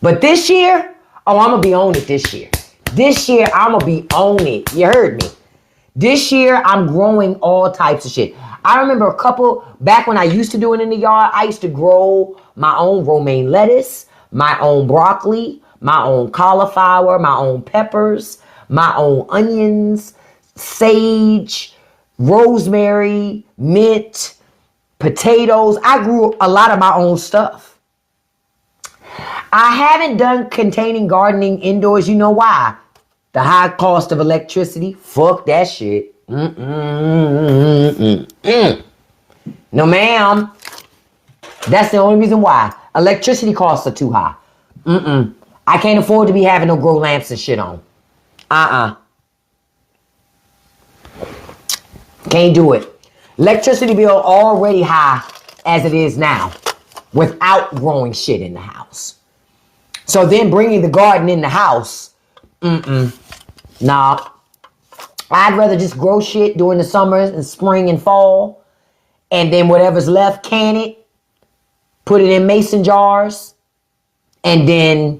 But this year, oh, I'm going to be on it this year. This year, I'm going to be on it. You heard me. This year, I'm growing all types of shit. I remember a couple, back when I used to do it in the yard, I used to grow my own romaine lettuce, my own broccoli, my own cauliflower, my own peppers, my own onions, sage, rosemary, mint, potatoes. I grew a lot of my own stuff. I haven't done containing gardening indoors. You know why? The high cost of electricity. Fuck that shit. No, ma'am. That's the only reason why. Electricity costs are too high. I can't afford to be having no grow lamps and shit on. Can't do it. Electricity bill already high as it is now without growing shit in the house. So then bringing the garden in the house, nah. I'd rather just grow shit during the summers and spring and fall, and then whatever's left, can it, put it in mason jars, and then,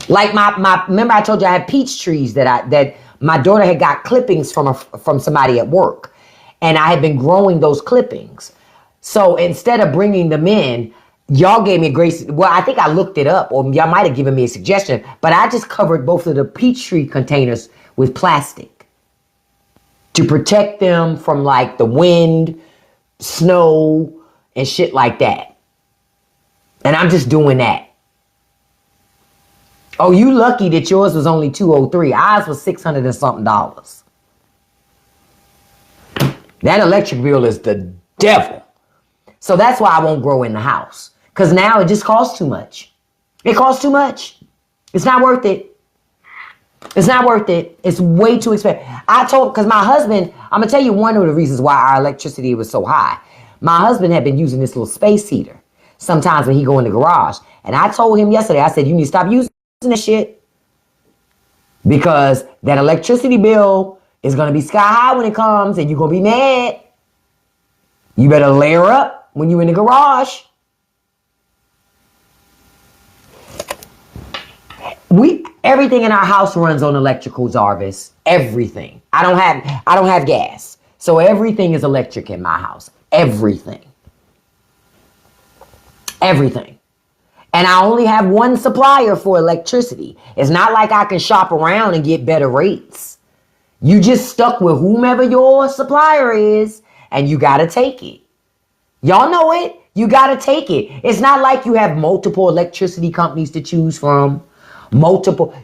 like remember I told you I had peach trees that my daughter had got clippings from somebody at work, and I had been growing those clippings. So instead of bringing them in, y'all gave me a great, well, I think I looked it up, or y'all might have given me a suggestion, but I just covered both of the peach tree containers with plastic to protect them from like the wind, snow, and shit like that. And I'm just doing that. Oh, you lucky that yours was only $203. Ours was $600 and something. That electric bill is the devil. So that's why I won't grow in the house. Because now it just costs too much. It costs too much. It's not worth it. It's not worth it. It's way too expensive. Because my husband, I'm going to tell you one of the reasons why our electricity was so high. My husband had been using this little space heater sometimes when he go in the garage. And I told him yesterday, I said, you need to stop using this shit. Because that electricity bill is going to be sky high when it comes, and you're going to be mad. You better layer up when you're in the garage. Everything in our house runs on electrical, Jarvis. Everything. I don't have gas. So everything is electric in my house. Everything. Everything. And I only have one supplier for electricity. It's not like I can shop around and get better rates. You just stuck with whomever your supplier is, and you got to take it. Y'all know it. You got to take it. It's not like you have multiple electricity companies to choose from.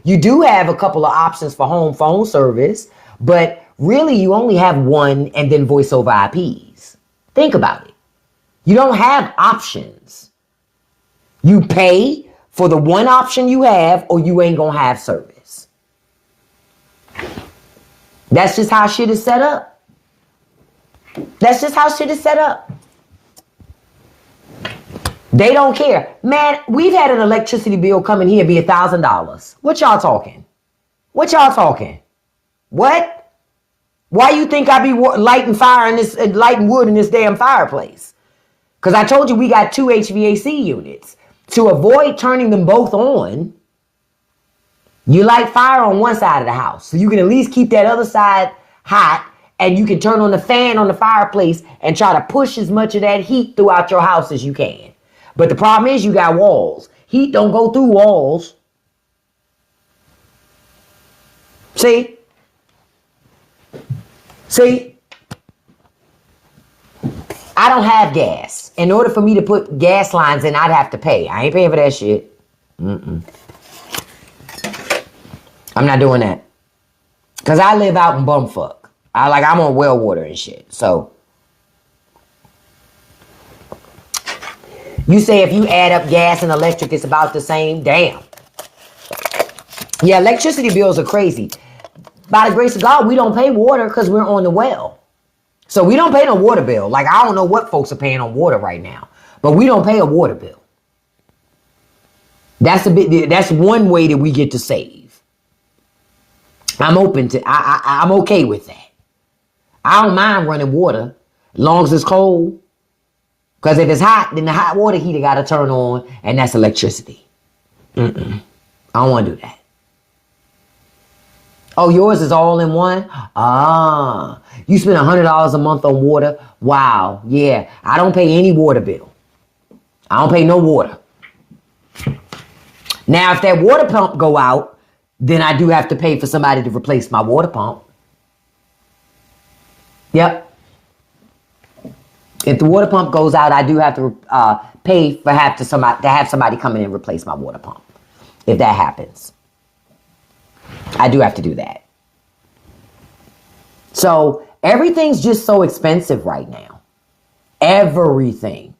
You do have a couple of options for home phone service, but really you only have one and then voice over IPs. Think about it. You don't have options. You pay for the one option you have, or you ain't gonna have service. That's just how shit is set up. That's just how shit is set up. They don't care. Man, we've had an electricity bill come in here be $1,000. What y'all talking? What y'all talking? What? Why you think I be lighting fire in this, lighting wood in this damn fireplace? Because I told you we got 2 HVAC units. To avoid turning them both on, you light fire on one side of the house. So you can at least keep that other side hot, and you can turn on the fan on the fireplace and try to push as much of that heat throughout your house as you can. But the problem is you got walls. Heat don't go through walls. See? See? I don't have gas. In order for me to put gas lines in, I'd have to pay. I ain't paying for that shit. I'm not doing that. Because I live out in bumfuck. I'm on well water and shit. So, you say if you add up gas and electric, it's about the same? Damn. Yeah, electricity bills are crazy. By the grace of God, we don't pay water because we're on the well. So we don't pay no water bill. Like, I don't know what folks are paying on water right now. But we don't pay a water bill. That's one way that we get to save. I'm open to, I'm okay with that. I don't mind running water as long as it's cold. Because if it's hot, then the hot water heater got to turn on, and that's electricity. I don't want to do that. Oh, yours is all in one? Ah, you spend $100 a month on water? Wow, yeah. I don't pay any water bill. I don't pay no water. Now, if that water pump go out, then I do have to pay for somebody to replace my water pump. Yep. If the water pump goes out, I do have to pay for to have somebody come in and replace my water pump. If that happens, I do have to do that. So everything's just so expensive right now. Everything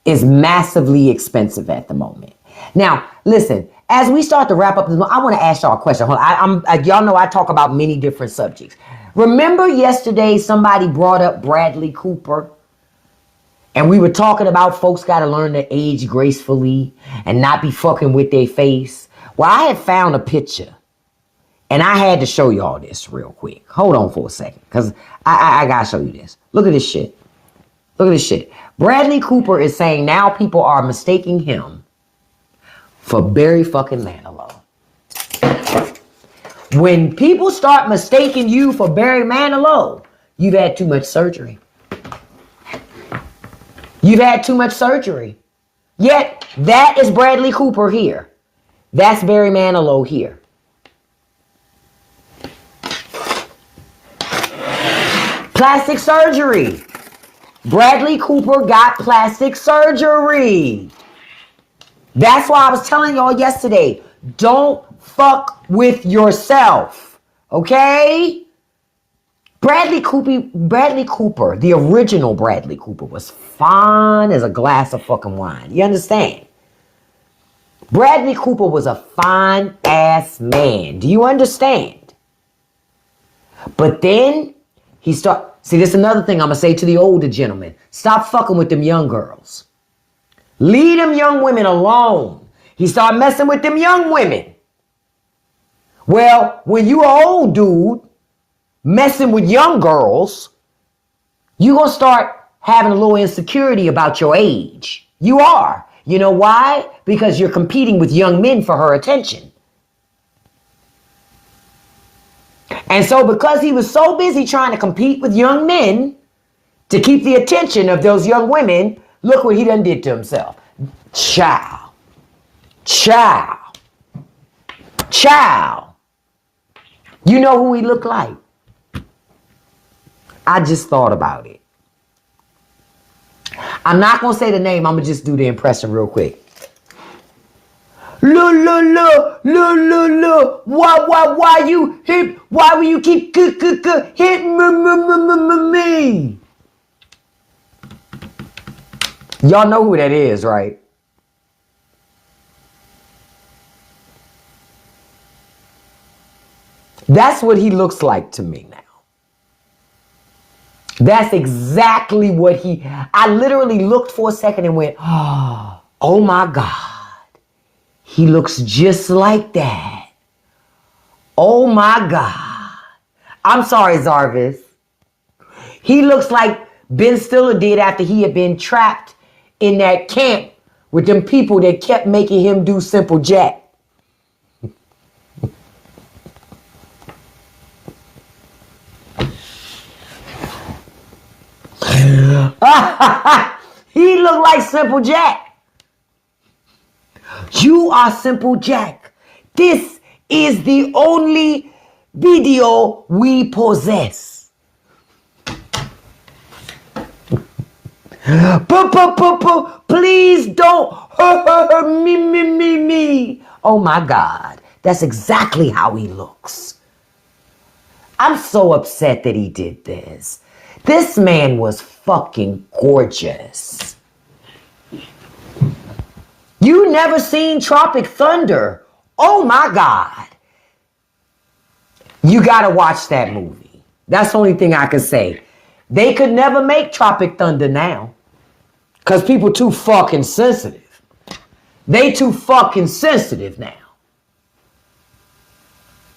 is massively expensive at the moment. Now, listen, as we start to wrap up this, I want to ask y'all a question. Y'all know I talk about many different subjects. Remember yesterday somebody brought up Bradley Cooper? And we were talking about folks got to learn to age gracefully and not be fucking with their face. Well, I had found a picture. And I had to show y'all this real quick. Hold on for a second. Because I got to show you this. Look at this shit. Look at this shit. Bradley Cooper is saying now people are mistaking him for Barry fucking Manilow. When people start mistaking you for Barry Manilow, you've had too much surgery. You've had too much surgery. Yet, that is Bradley Cooper here. That's Barry Manilow here. Plastic surgery. Bradley Cooper got plastic surgery. That's why I was telling y'all yesterday, don't fuck with yourself. Okay? Bradley Cooper, the original Bradley Cooper, was fine as a glass of fucking wine. You understand? Bradley Cooper was a fine ass man. Do you understand? But then he see, this is another thing I'm going to say to the older gentlemen. Stop fucking with them young girls. Leave them young women alone. He started messing with them young women. Well, when you an old dude messing with young girls, you're going to start having a little insecurity about your age. You are. You know why? Because you're competing with young men for her attention. And so because he was so busy trying to compete with young men to keep the attention of those young women, look what he done did to himself. Child. You know who he looked like? I just thought about it. I'm not going to say the name. I'm going to just do the impression real quick. Why will you keep hitting me? Y'all know who that is, right? That's what he looks like to me now. That's exactly what I literally looked for a second and went, oh my God, he looks just like that. Oh my God. I'm sorry, Zarvis. He looks like Ben Stiller did after he had been trapped in that camp with them people that kept making him do Simple Jack. He looked like Simple Jack. You are Simple Jack. This is the only video we possess. Please don't hurt me. Oh my God. That's exactly how he looks. I'm so upset that he did this. This man was fucking gorgeous. You never seen Tropic Thunder? Oh my God. You gotta watch that movie. That's the only thing I can say. They could never make Tropic Thunder now. Because people too fucking sensitive. They too fucking sensitive now.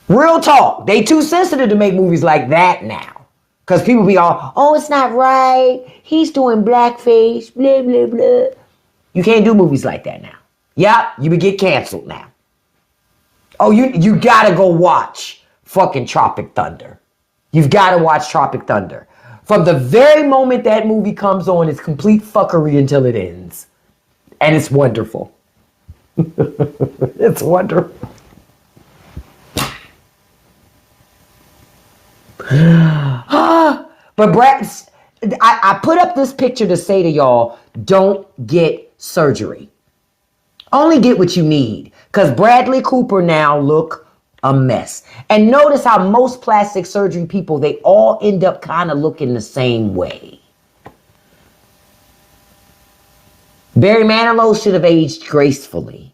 Real talk. They too sensitive to make movies like that now. Because people be all, oh, it's not right. He's doing blackface, blah, blah, blah. You can't do movies like that now. Yep, you would get canceled now. Oh, you gotta go watch fucking Tropic Thunder. You've gotta watch Tropic Thunder. From the very moment that movie comes on, it's complete fuckery until it ends. And it's wonderful. It's wonderful. But Brad, I put up this picture to say to y'all, don't get surgery. Only get what you need. Because Bradley Cooper now look a mess. And notice how most plastic surgery people, they all end up kind of looking the same way. Barry Manilow should have aged gracefully.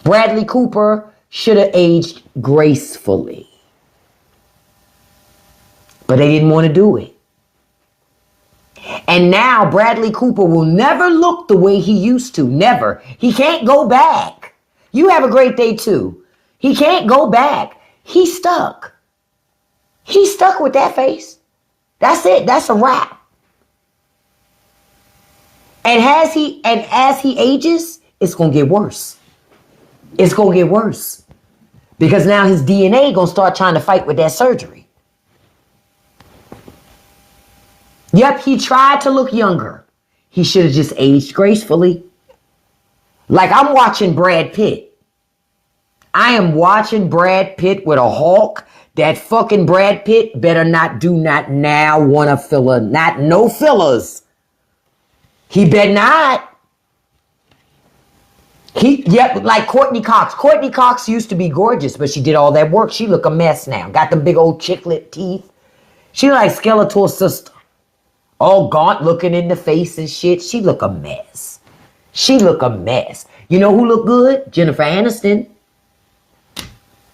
Bradley Cooper should have aged gracefully. But they didn't want to do it. And now Bradley Cooper will never look the way he used to. Never. He can't go back. You have a great day too. He can't go back. He's stuck. He's stuck with that face. That's it. That's a wrap. And as he ages, it's going to get worse. It's going to get worse. Because now his DNA going to start trying to fight with that surgery. Yep, he tried to look younger. He should have just aged gracefully. Like I'm watching Brad Pitt. I am watching Brad Pitt with a Hulk. That fucking Brad Pitt better not now want a filler. Not no fillers. He better not. Like Courtney Cox. Courtney Cox used to be gorgeous, but she did all that work. She look a mess now. Got them big old chiclet teeth. She like Skeletor's sister. All gaunt looking in the face and shit. She look a mess. She look a mess. You know who look good? Jennifer Aniston.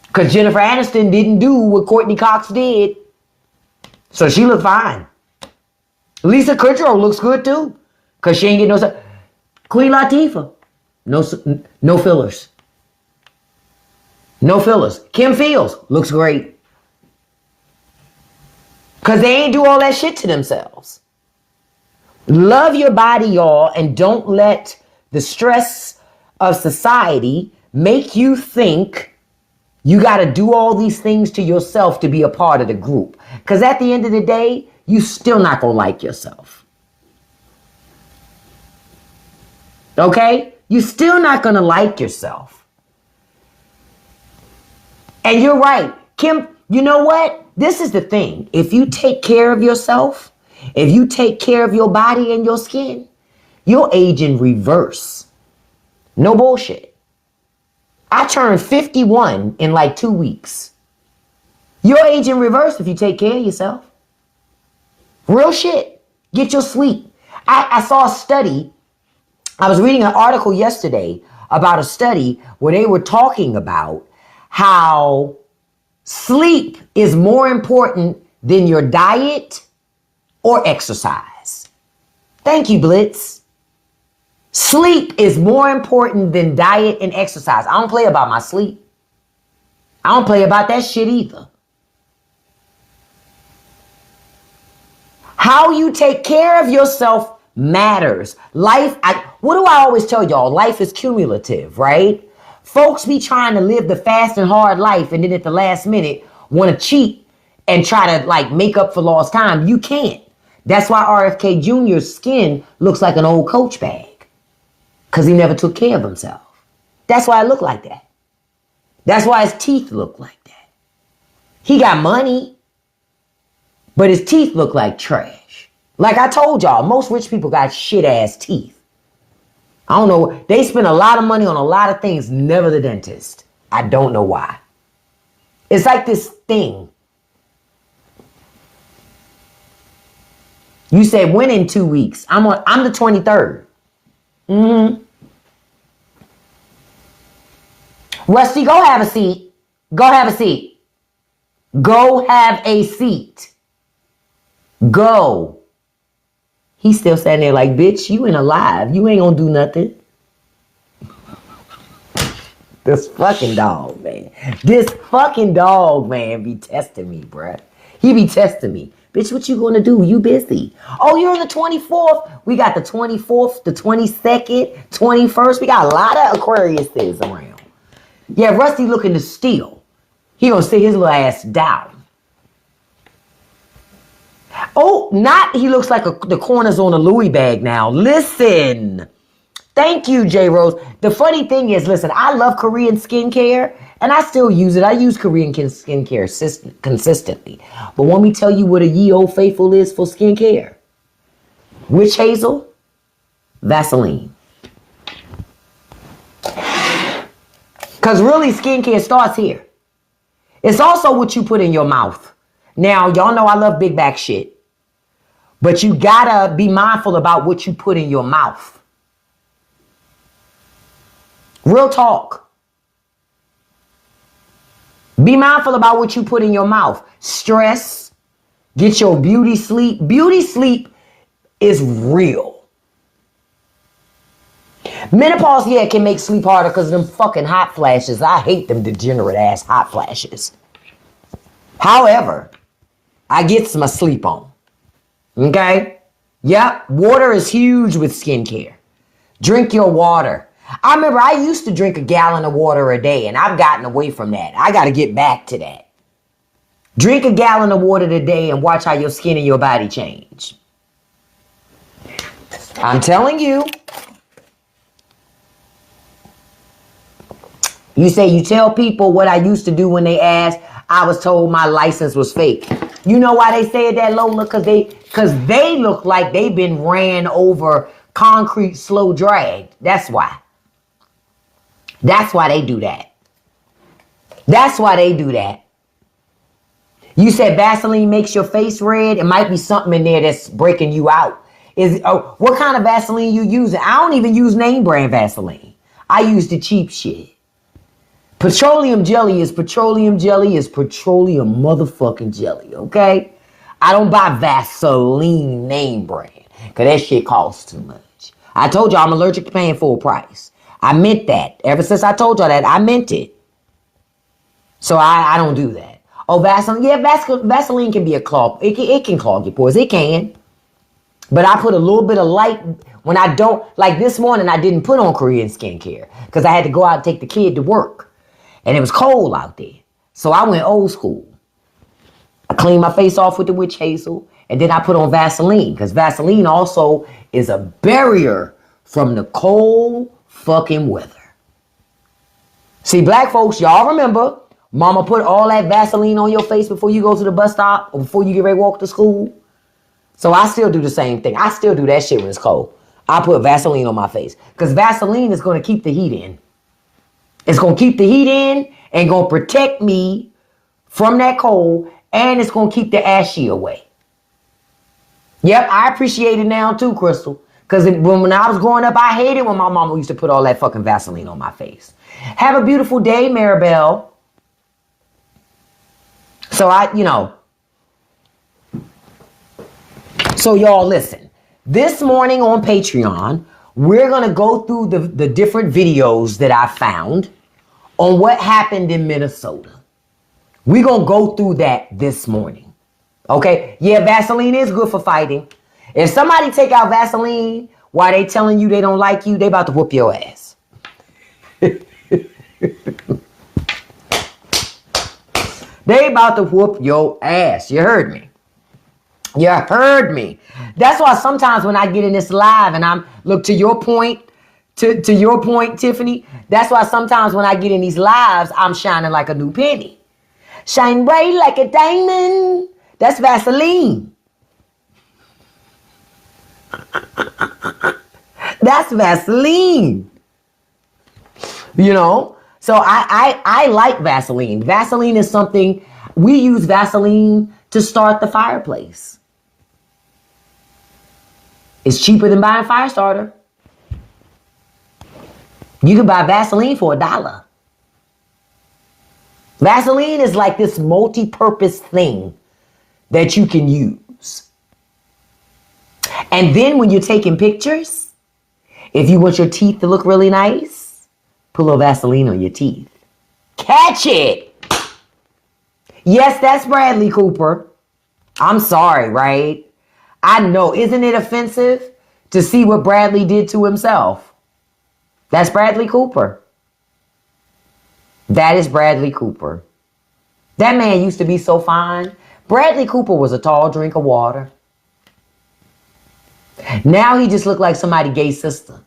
Because Jennifer Aniston didn't do what Courtney Cox did. So she look fine. Lisa Kudrow looks good too. Because she ain't get no... Queen Latifah. No fillers. No fillers. Kim Fields looks great. Because they ain't do all that shit to themselves. Love your body, y'all, and don't let the stress of society make you think you got to do all these things to yourself to be a part of the group. Because at the end of the day, you still not going to like yourself. Okay? You still not going to like yourself. And you're right. Kim, you know what? This is the thing. If you take care of yourself, if you take care of your body and your skin, you'll age in reverse. No bullshit. I turned 51 in like 2 weeks. You'll age in reverse if you take care of yourself. Real shit. Get your sleep. I saw a study. I was reading an article yesterday about a study where they were talking about how sleep is more important than your diet or exercise. Thank you, Blitz. Sleep is more important than diet and exercise. I don't play about my sleep. I don't play about that shit either. How you take care of yourself matters. What do I always tell y'all? Life is cumulative, right? Folks be trying to live the fast and hard life and then at the last minute want to cheat and try to like make up for lost time. You can't. That's why RFK Jr.'s skin looks like an old Coach bag. Because he never took care of himself. That's why it looked like that. That's why his teeth look like that. He got money, but his teeth look like trash. Like I told y'all, most rich people got shit ass teeth. I don't know. They spend a lot of money on a lot of things, never the dentist. I don't know why. It's like this thing. You said when in 2 weeks? I'm the 23rd. Rusty, go have a seat. Go have a seat. Go have a seat. Go. He's still standing there like, bitch, you ain't alive. You ain't gonna do nothing. This fucking dog, man. This fucking dog, man, be testing me, bruh. He be testing me. Bitch, what you gonna do? You busy. Oh, you're on the 24th. We got the 24th, the 22nd, 21st. We got a lot of Aquariuses around. Yeah, Rusty looking to steal. He gonna sit his little ass down. Oh, not he looks like the corners on a Louis bag now. Listen. Thank you, J. Rose. The funny thing is, listen, I love Korean skincare, and I still use it. I use Korean skincare consistently. But want me to tell you what a ye old faithful is for skincare? Witch hazel, Vaseline. Because really, skincare starts here. It's also what you put in your mouth. Now, y'all know I love big back shit. But you gotta be mindful about what you put in your mouth. Real talk. Be mindful about what you put in your mouth. Stress. Get your beauty sleep. Beauty sleep is real. Menopause, yeah, can make sleep harder because of them fucking hot flashes. I hate them degenerate ass hot flashes. However, I get my sleep on. Okay? Yep, water is huge with skincare. Drink your water. I remember I used to drink a gallon of water a day, and I've gotten away from that. I got to get back to that. Drink a gallon of water a day and watch how your skin and your body change. I'm telling you. You say you tell people what I used to do when they ask. I was told my license was fake. You know why they said that, Lola? Because they look like they've been ran over concrete slow dragged. That's why. That's why they do that. That's why they do that. You said Vaseline makes your face red. It might be something in there that's breaking you out. What kind of Vaseline you using? I don't even use name brand Vaseline. I use the cheap shit. Petroleum jelly is petroleum motherfucking jelly, okay? I don't buy Vaseline name brand because that shit costs too much. I told y'all I'm allergic to paying full price. I meant that. Ever since I told y'all that, I meant it. So I don't do that. Oh, Vaseline. Yeah, Vaseline can be a clog. It can clog your pores. It can. But I put a little bit of light when I don't. Like this morning, I didn't put on Korean skincare because I had to go out and take the kid to work. And it was cold out there. So I went old school. I cleaned my face off with the witch hazel. And then I put on Vaseline. Because Vaseline also is a barrier from the cold fucking weather. See, black folks, y'all remember, mama put all that Vaseline on your face before you go to the bus stop or before you get ready to walk to school. So I still do the same thing. I still do that shit when it's cold. I put Vaseline on my face. Because Vaseline is going to keep the heat in. It's going to keep the heat in and going to protect me from that cold. And it's going to keep the ashy away. Yep, I appreciate it now too, Crystal. Because when I was growing up, I hated when my mama used to put all that fucking Vaseline on my face. Have a beautiful day, Maribel. So So y'all listen, this morning on Patreon, we're going to go through the different videos that I found on what happened in Minnesota. We're going to go through that this morning. Okay? Yeah, Vaseline is good for fighting. If somebody take out Vaseline while they telling you they don't like you, they about to whoop your ass. They about to whoop your ass. You heard me. You heard me. That's why sometimes when I get in this live and I'm, look, to your point, to your point, Tiffany, that's why sometimes when I get in these lives, I'm shining like a new penny. Shine bright like a diamond. That's Vaseline. That's Vaseline. You know? So I like Vaseline. Vaseline is something, we use Vaseline to start the fireplace. It's cheaper than buying fire starter. You can buy Vaseline for $1. Vaseline is like this multi-purpose thing that you can use. And then when you're taking pictures, if you want your teeth to look really nice, put a little Vaseline on your teeth. Catch it! Yes, that's Bradley Cooper. I'm sorry, right? I know, isn't it offensive to see what Bradley did to himself? That's Bradley Cooper. That is Bradley Cooper. That man used to be so fine. Bradley Cooper was a tall drink of water. Now he just looked like somebody's gay sister.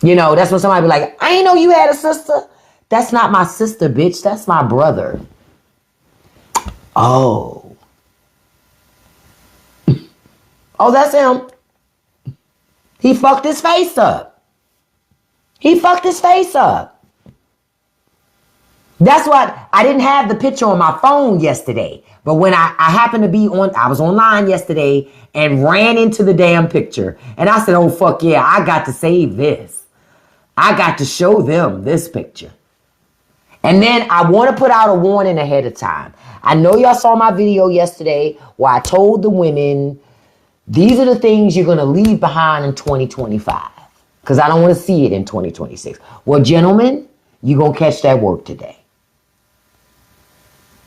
You know, that's when somebody be like, I ain't know you had a sister. That's not my sister, bitch. That's my brother. Oh. Oh, that's him. He fucked his face up. He fucked his face up. That's why I didn't have the picture on my phone yesterday. But when I happened to be on, I was online yesterday and ran into the damn picture. And I said, oh, fuck yeah, I got to save this. I got to show them this picture. And then I want to put out a warning ahead of time. I know y'all saw my video yesterday where I told the women, these are the things you're going to leave behind in 2025. Because I don't want to see it in 2026. Well, gentlemen, you're going to catch that work today.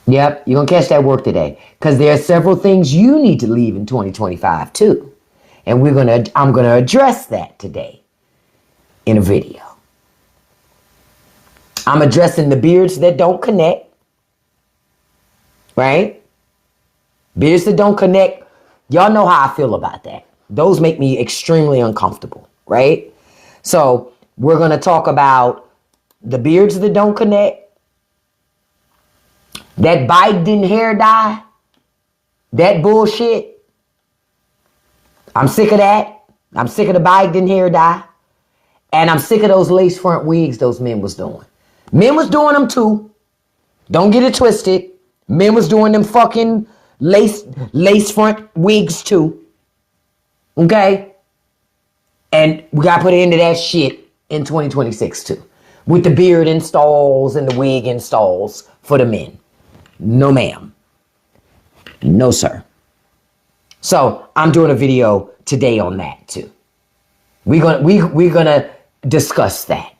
Yep, you're going to catch that work today. Because there are several things you need to leave in 2025 too. And I'm going to address that today in a video. I'm addressing the beards that don't connect. Right? Beards that don't connect. Y'all know how I feel about that. Those make me extremely uncomfortable. Right? So we're going to talk about the beards that don't connect. That Biden hair dye. That bullshit. I'm sick of that. I'm sick of the Biden hair dye. And I'm sick of those lace front wigs those men was doing. Men was doing them too. Don't get it twisted. Men was doing them fucking lace front wigs too. Okay? And we got to put an end to that shit in 2026 too. With the beard installs and the wig installs for the men. No ma'am. No sir. So I'm doing a video today on that too. We're gonna discuss that.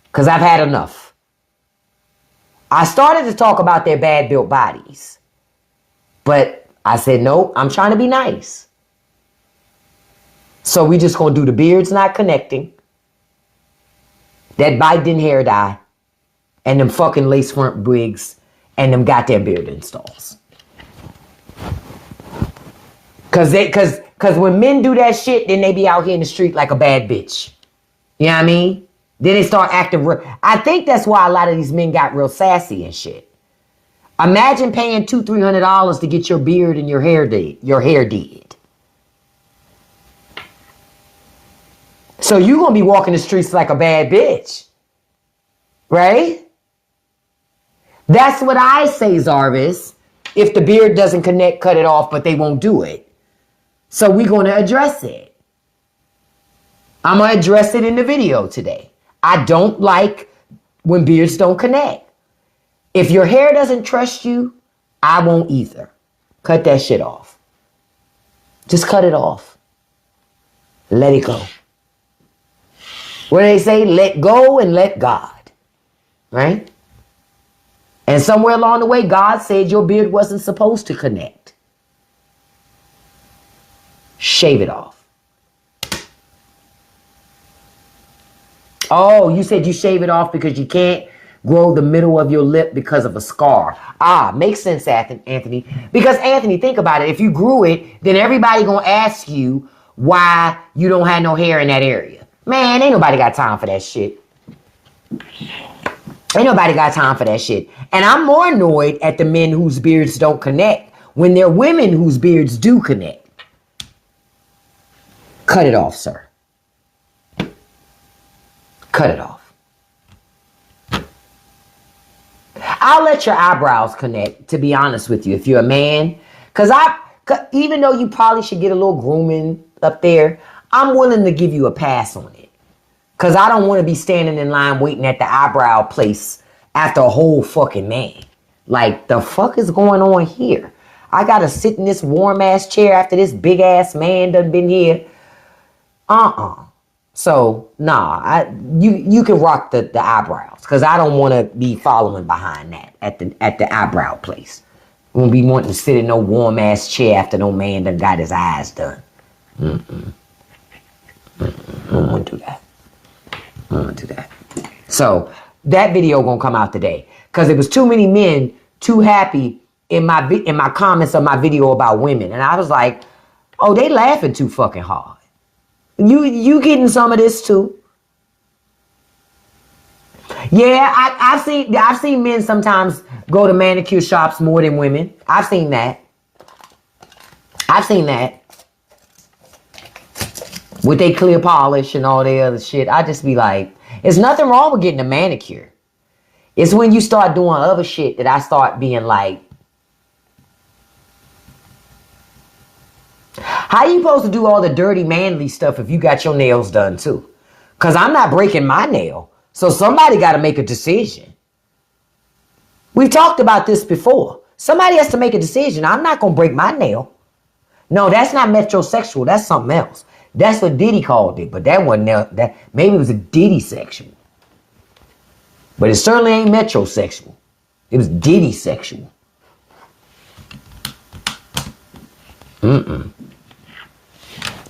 Because I've had enough. I started to talk about their bad built bodies. But I said, no, I'm trying to be nice. So we just going to do the beards not connecting. That Biden hair dye. And them fucking lace front wigs. And them goddamn beard installs. Because when men do that shit, then they be out here in the street like a bad bitch. You know what I mean? Then they start acting real. I think that's why a lot of these men got real sassy and shit. Imagine paying $200-300 to get your beard and your hair did. So you gonna be walking the streets like a bad bitch. Right? That's what I say, Zarvis. If the beard doesn't connect, cut it off, but they won't do it. So we're gonna address it. I'm gonna address it in the video today. I don't like when beards don't connect. If your hair doesn't trust you, I won't either. Cut that shit off. Just cut it off. Let it go. What do they say? Let go and let God. Right? And somewhere along the way, God said your beard wasn't supposed to connect. Shave it off. Oh, you said you shave it off because you can't grow the middle of your lip because of a scar. Ah, makes sense, Anthony. Because, Anthony, think about it. If you grew it, then everybody gonna ask you why you don't have no hair in that area. Man, ain't nobody got time for that shit. Ain't nobody got time for that shit. And I'm more annoyed at the men whose beards don't connect when they're women whose beards do connect. Cut it off, sir. Cut it off. I'll let your eyebrows connect, to be honest with you, if you're a man. Because even though you probably should get a little grooming up there, I'm willing to give you a pass on it. Because I don't want to be standing in line waiting at the eyebrow place after a whole fucking man. Like, the fuck is going on here? I got to sit in this warm-ass chair after this big-ass man done been here. So, nah, you can rock the eyebrows. Because I don't want to be following behind that at the eyebrow place. I won't be wanting to sit in no warm-ass chair after no man done got his eyes done. I don't want to do that. I don't want to do that. So that video gonna come out today because it was too many men too happy in my comments of my video about women, and I was like, oh, they laughing too fucking hard. You getting some of this too? Yeah, I've seen men sometimes go to manicure shops more than women. I've seen that. With they clear polish and all the other shit. I just be like, there's nothing wrong with getting a manicure. It's when you start doing other shit that I start being like, how you supposed to do all the dirty manly stuff if you got your nails done too? Because I'm not breaking my nail. So somebody got to make a decision. We've talked about this before. Somebody has to make a decision. I'm not going to break my nail. No, that's not metrosexual. That's something else. That's what Diddy called it, but that wasn't that. Maybe it was a Diddy sexual, but it certainly ain't metrosexual. It was Diddy sexual.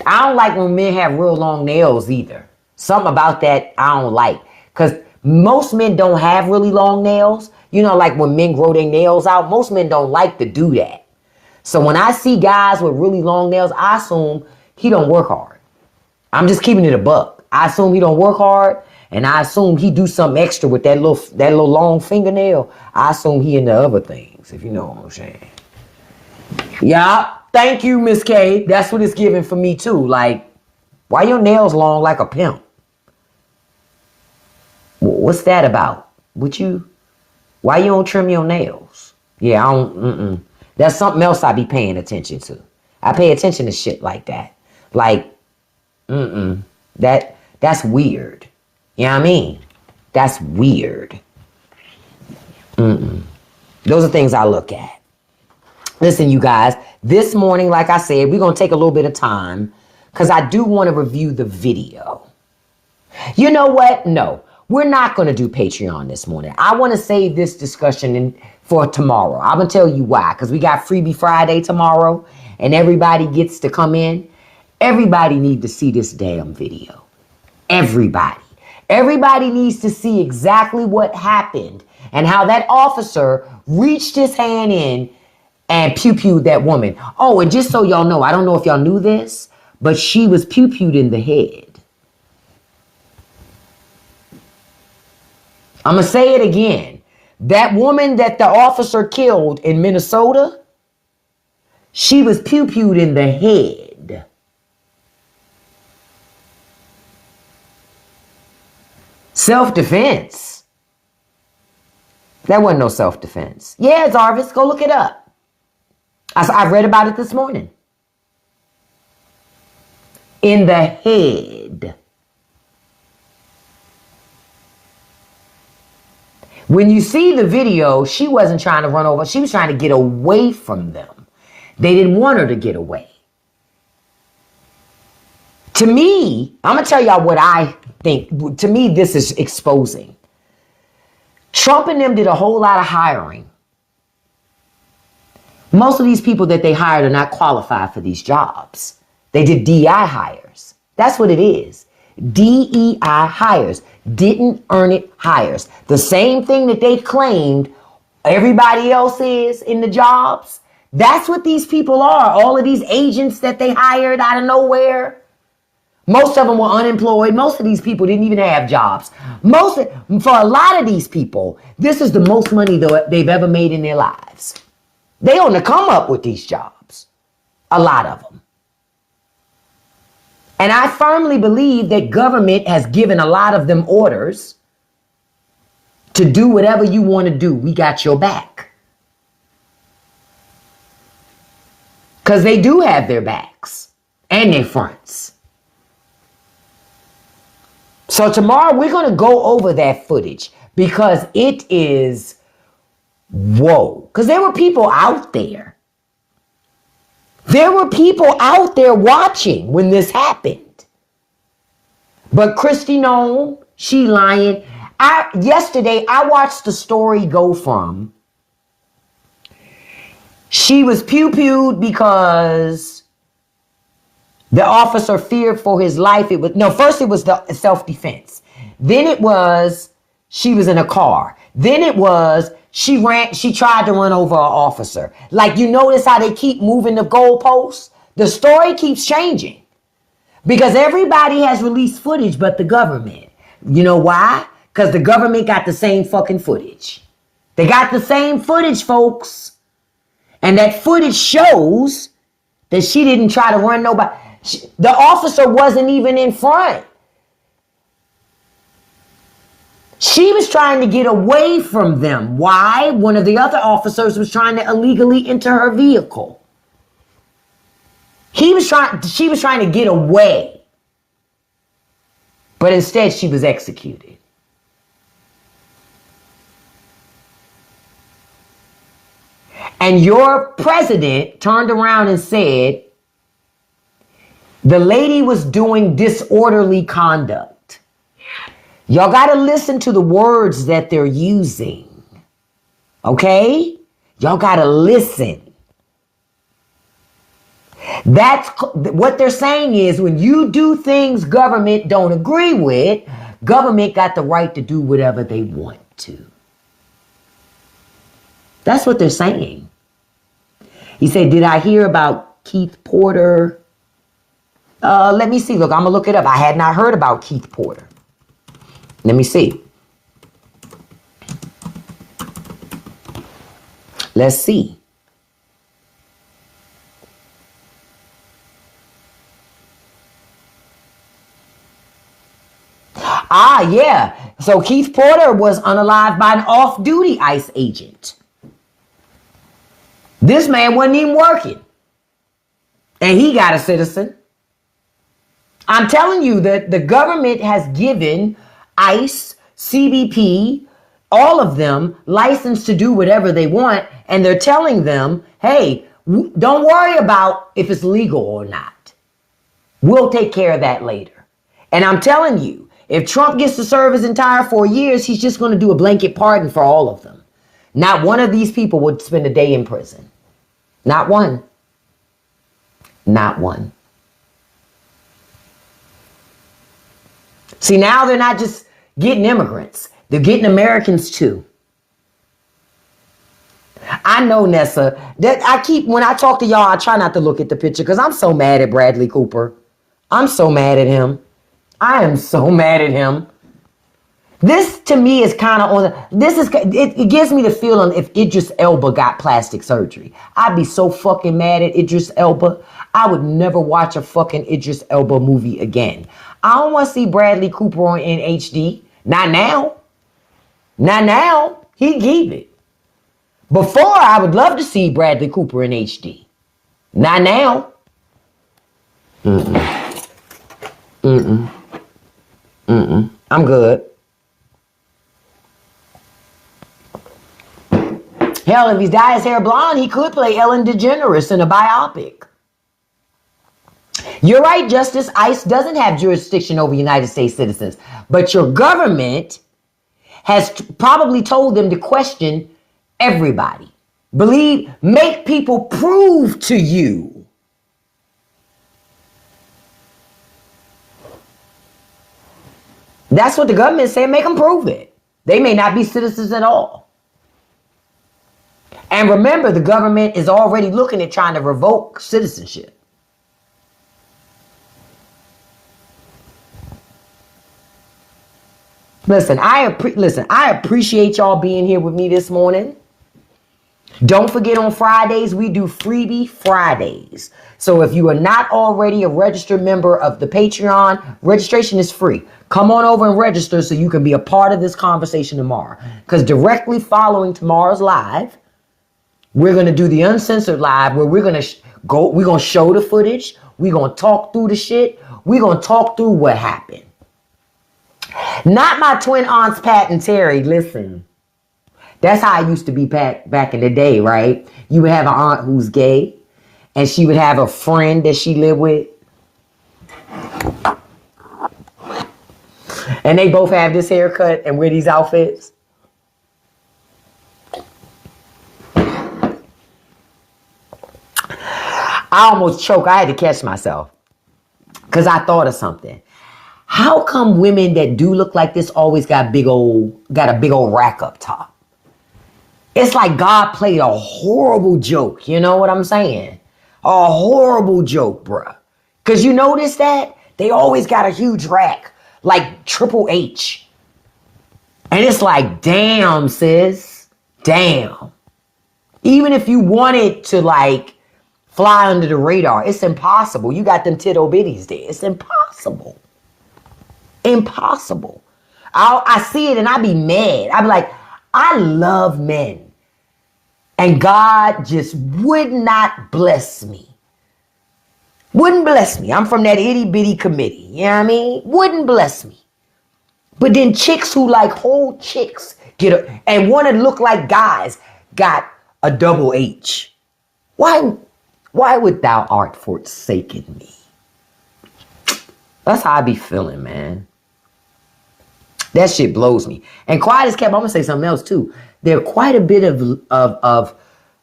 I don't like when men have real long nails either. Something about that I don't like, because most men don't have really long nails. You know, like when men grow their nails out, most men don't like to do that. So when I see guys with really long nails, I assume he don't work hard. I'm just keeping it a buck. I assume he don't work hard, and I assume he do something extra with that little long fingernail. I assume he into other things, if you know what I'm saying. Yeah, thank you, Miss K. That's what it's giving for me too. Like, why your nails long like a pimp? What's that about? Why you don't trim your nails? Yeah, I don't. That's something else I be paying attention to. I pay attention to shit like that. Like, that's weird. You know what I mean? That's weird. Those are things I look at. Listen, you guys, this morning, like I said, we're going to take a little bit of time because I do want to review the video. You know what? No, we're not going to do Patreon this morning. I want to save this discussion for tomorrow. I'm going to tell you why. Because we got Freebie Friday tomorrow and everybody gets to come in. Everybody needs to see this damn video. Everybody. Everybody needs to see exactly what happened and how that officer reached his hand in and pew-pewed that woman. Oh, and just so y'all know, I don't know if y'all knew this, but she was pew-pewed in the head. I'm going to say it again. That woman that the officer killed in Minnesota, she was pew-pewed in the head. Self-defense. That wasn't no self-defense. Yeah, Zarvis, go look it up. I read about it this morning. In the head. When you see the video, she wasn't trying to run over. She was trying to get away from them. They didn't want her to get away. To me, I'm going to tell y'all what I think. To me, this is exposing. Trump and them did a whole lot of hiring. Most of these people that they hired are not qualified for these jobs. They did DEI hires. That's what it is. DEI hires. Didn't earn it hires. The same thing that they claimed everybody else is in the jobs. That's what these people are. All of these agents that they hired out of nowhere. Most of them were unemployed. Most of these people didn't even have jobs. For a lot of these people, this is the most money they've ever made in their lives. They on the come up with these jobs. A lot of them. And I firmly believe that government has given a lot of them orders to do whatever you want to do. We got your back. Because they do have their backs and their fronts. So tomorrow we're going to go over that footage because it is whoa. Because there were people out there. There were people out there watching when this happened. But Kristi Noem, she lying. Yesterday, I watched the story go from she was pew-pewed because the officer feared for his life. First it was the self-defense. Then it was she was in a car. Then it was she tried to run over an officer. Like, you notice how they keep moving the goalposts? The story keeps changing. Because everybody has released footage but the government. You know why? Because the government got the same fucking footage. They got the same footage, folks. And that footage shows that she didn't try to run nobody. The officer wasn't even in front. She was trying to get away from them. Why? One of the other officers was trying to illegally enter her vehicle. She was trying to get away. But instead she was executed. And your president turned around and said the lady was doing disorderly conduct. Y'all got to listen to the words that they're using. Okay? Y'all got to listen. That's what they're saying is when you do things government don't agree with, government got the right to do whatever they want to. That's what they're saying. He said, did I hear about Keith Porter? Let me see. Look, I'm going to look it up. I had not heard about Keith Porter. Let me see. Let's see. Yeah. So Keith Porter was unalived by an off-duty ICE agent. This man wasn't even working. And he got a citizen. I'm telling you that the government has given ICE, CBP, all of them license to do whatever they want. And they're telling them, hey, don't worry about if it's legal or not. We'll take care of that later. And I'm telling you, if Trump gets to serve his entire 4 years, he's just going to do a blanket pardon for all of them. Not one of these people would spend a day in prison. Not one. Not one. See, now they're not just getting immigrants. They're getting Americans too. I know, Nessa, that when I talk to y'all, I try not to look at the picture because I'm so mad at Bradley Cooper. I'm so mad at him. I am so mad at him. This to me is kind of it gives me the feeling if Idris Elba got plastic surgery. I'd be so fucking mad at Idris Elba. I would never watch a fucking Idris Elba movie again. I don't want to see Bradley Cooper in HD. Not now. Not now. He'd keep it. Before, I would love to see Bradley Cooper in HD. Not now. I'm good. Hell, if he dyed his hair blonde, he could play Ellen DeGeneres in a biopic. You're right, Justice. ICE doesn't have jurisdiction over United States citizens, but your government has probably told them to question everybody. Make people prove to you. That's what the government is saying. Make them prove it. They may not be citizens at all. And remember, the government is already looking at trying to revoke citizenship. Listen, I appreciate y'all being here with me this morning. Don't forget, on Fridays, we do Freebie Fridays. So if you are not already a registered member of the Patreon, registration is free. Come on over and register so you can be a part of this conversation tomorrow. Because directly following tomorrow's live, we're going to do the uncensored live where we're going to show the footage. We're going to talk through the shit. We're going to talk through what happened. Not my twin aunts, Pat and Terry. Listen, that's how I used to be back in the day, right? You would have an aunt who's gay, and she would have a friend that she lived with. And they both have this haircut and wear these outfits. I almost choked. I had to catch myself because I thought of something. How come women that do look like this always got a big old rack up top? It's like God played a horrible joke. You know what I'm saying? A horrible joke, bruh. Because you notice that? They always got a huge rack, like Triple H. And it's like, damn, sis. Damn. Even if you wanted to, like, fly under the radar, it's impossible. You got them tittle bitties there. It's impossible. Impossible. I see it and I be mad. I be like, I love men. And God just would not bless me. Wouldn't bless me. I'm from that itty bitty committee. You know what I mean? Wouldn't bless me. But then chicks who like whole chicks and want to look like guys got a double H. Why would thou art forsaken me? That's how I be feeling, man. That shit blows me. And quiet as kept, I'm gonna say something else too. There are quite a bit of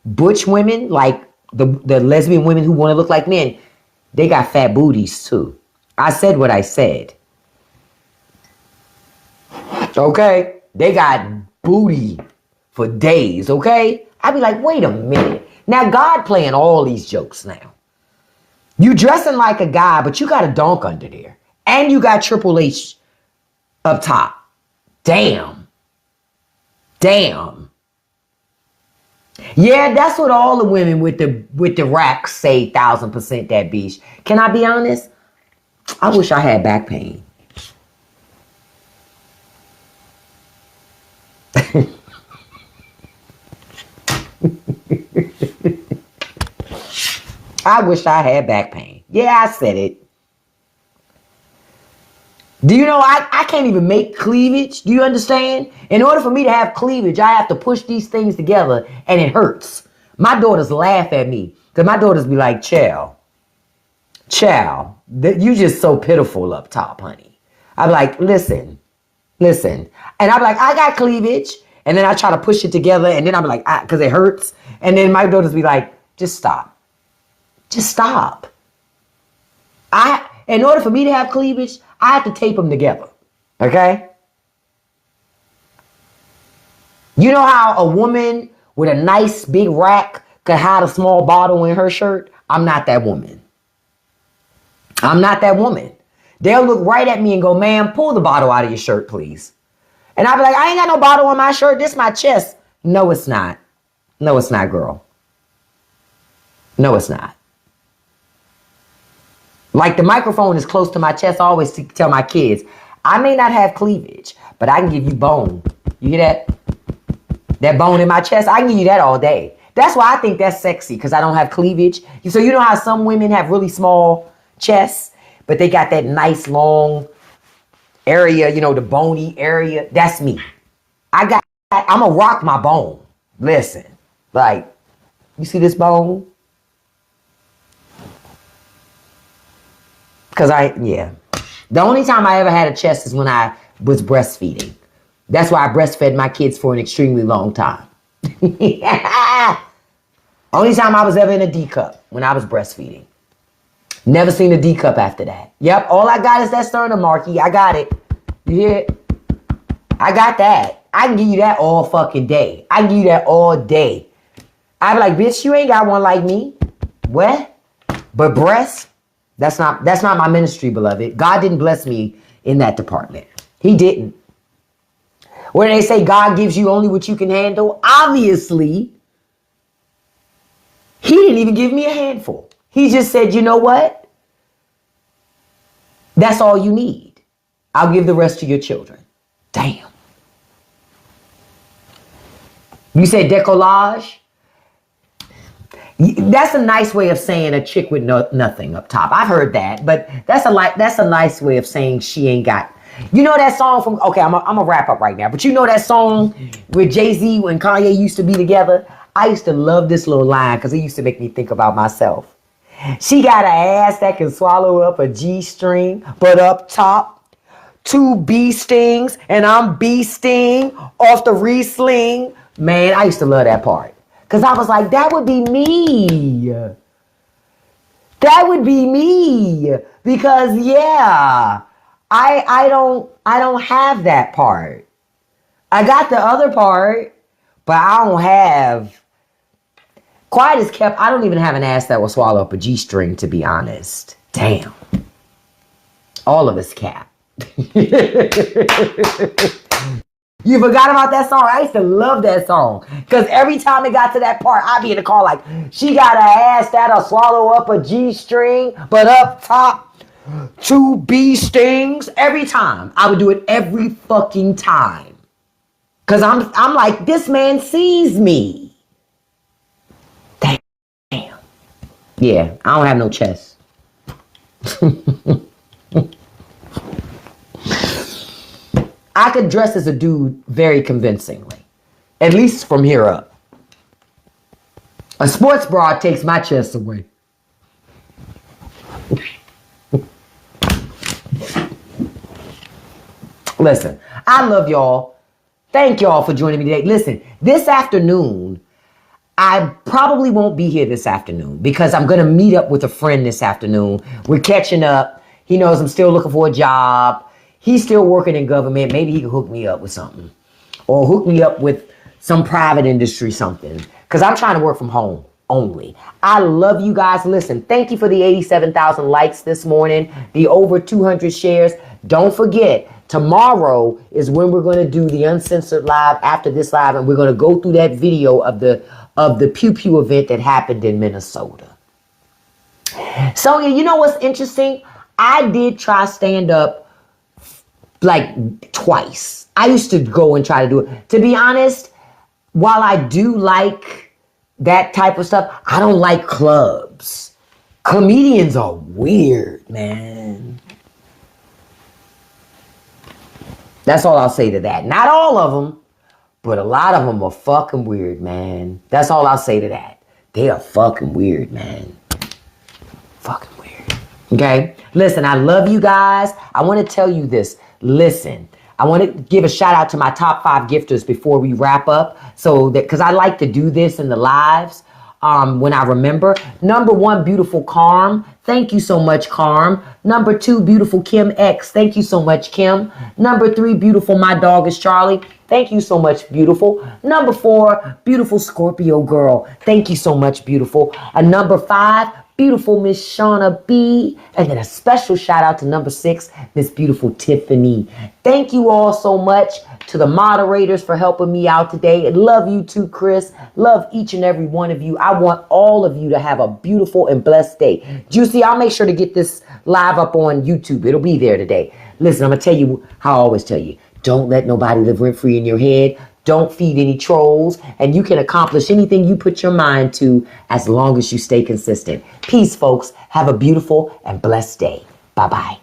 butch women, like the lesbian women who want to look like men. They got fat booties too. I said what I said. Okay? They got booty for days, okay? I be like, wait a minute. Now God playing all these jokes now. You dressing like a guy, but you got a donk under there. And you got Triple H up top. Damn. Damn. Yeah, that's what all the women with the racks say, 1000% that bitch. Can I be honest? I wish I had back pain. I wish I had back pain. Yeah, I said it. Do you know I can't even make cleavage? Do you understand? In order for me to have cleavage, I have to push these things together and it hurts. My daughters laugh at me because my daughters be like, Chow, you just so pitiful up top, honey. I'm like, listen. And I'm like, I got cleavage. And then I try to push it together and then I'm like, because it hurts. And then my daughters be like, just stop. Just stop. In order for me to have cleavage, I have to tape them together. Okay? You know how a woman with a nice big rack could hide a small bottle in her shirt? I'm not that woman. I'm not that woman. They'll look right at me and go, ma'am, pull the bottle out of your shirt, please. And I'll be like, I ain't got no bottle on my shirt. This is my chest. No, it's not. No, it's not, girl. No, it's not. Like the microphone is close to my chest. I always tell my kids, I may not have cleavage, but I can give you bone. You hear that? That bone in my chest, I can give you that all day. That's why I think that's sexy, because I don't have cleavage. So you know how some women have really small chests, but they got that nice long area, you know, the bony area. That's me. I'm going to rock my bone. Listen, Like, you see this bone? Because yeah. The only time I ever had a chest is when I was breastfeeding. That's why I breastfed my kids for an extremely long time. Only time I was ever in a D cup, when I was breastfeeding. Never seen a D cup after that. Yep, all I got is that sternum, Marky. I got it. You hear it? I got that. I can give you that all fucking day. I can give you that all day. I'd be like, bitch, you ain't got one like me. What? But breast, that's not my ministry, beloved. God didn't bless me in that department. He didn't. When they say God gives you only what you can handle, obviously, he didn't even give me a handful. He just said, you know what? That's all you need. I'll give the rest to your children. Damn. You say decollage? That's a nice way of saying a chick with nothing up top. I've heard that, but that's a nice way of saying she ain't got. You know that song from, okay, I'm gonna wrap up right now, but you know that song with Jay-Z when Kanye used to be together? I used to love this little line because it used to make me think about myself. She got an ass that can swallow up a G-string, but up top, 2 bee stings, and I'm bee sting off the re-sling. Man, I used to love that part. Because I was like, that would be me. That would be me. Because, yeah, I don't have that part. I got the other part, but I don't have. Quiet as kept, I don't even have an ass that will swallow up a G-string, to be honest. Damn. All of us cap. You forgot about that song? I used to love that song. Because every time it got to that part, I'd be in the car like, she got an ass that'll swallow up a G-string, but up top, 2 bee stings. Every time. I would do it every fucking time. Because I'm like, this man sees me. Damn. Yeah, I don't have no chest. I could dress as a dude very convincingly. At least from here up. A sports bra takes my chest away. Listen, I love y'all. Thank y'all for joining me today. Listen, this afternoon, I probably won't be here this afternoon because I'm going to meet up with a friend this afternoon. We're catching up. He knows I'm still looking for a job. He's still working in government. Maybe he can hook me up with something. Or hook me up with some private industry something. Because I'm trying to work from home only. I love you guys. Listen, thank you for the 87,000 likes this morning. The over 200 shares. Don't forget, tomorrow is when we're going to do the Uncensored Live after this live. And we're going to go through that video of the Pew Pew event that happened in Minnesota. So, you know what's interesting? I did try stand up like twice. I used to go and try to do it. To be honest, while I do like that type of stuff, I don't like clubs. Comedians are weird, man. That's all I'll say to that. Not all of them, but a lot of them are fucking weird, man. That's all I'll say to that. They are fucking weird, man. Fucking weird. Okay? Listen, I love you guys. I want to tell you this. Listen, I want to give a shout out to my top 5 gifters before we wrap up. So that, because I like to do this in the lives when I remember. Number 1, beautiful Carm. Thank you so much, Carm. Number 2, beautiful Kim X. Thank you so much, Kim. Number 3, beautiful My Dog is Charlie. Thank you so much, beautiful. Number 4, beautiful Scorpio Girl. Thank you so much, beautiful. And number 5, beautiful Miss Shauna B. And then a special shout out to number 6, Miss beautiful Tiffany. Thank you all so much to the moderators for helping me out today. And love you too, Chris. Love each and every one of you. I want all of you to have a beautiful and blessed day. Juicy, I'll make sure to get this live up on YouTube. It'll be there today. Listen, I'm going to tell you how I always tell you. Don't let nobody live rent-free in your head. Don't feed any trolls. And you can accomplish anything you put your mind to as long as you stay consistent. Peace, folks. Have a beautiful and blessed day. Bye-bye.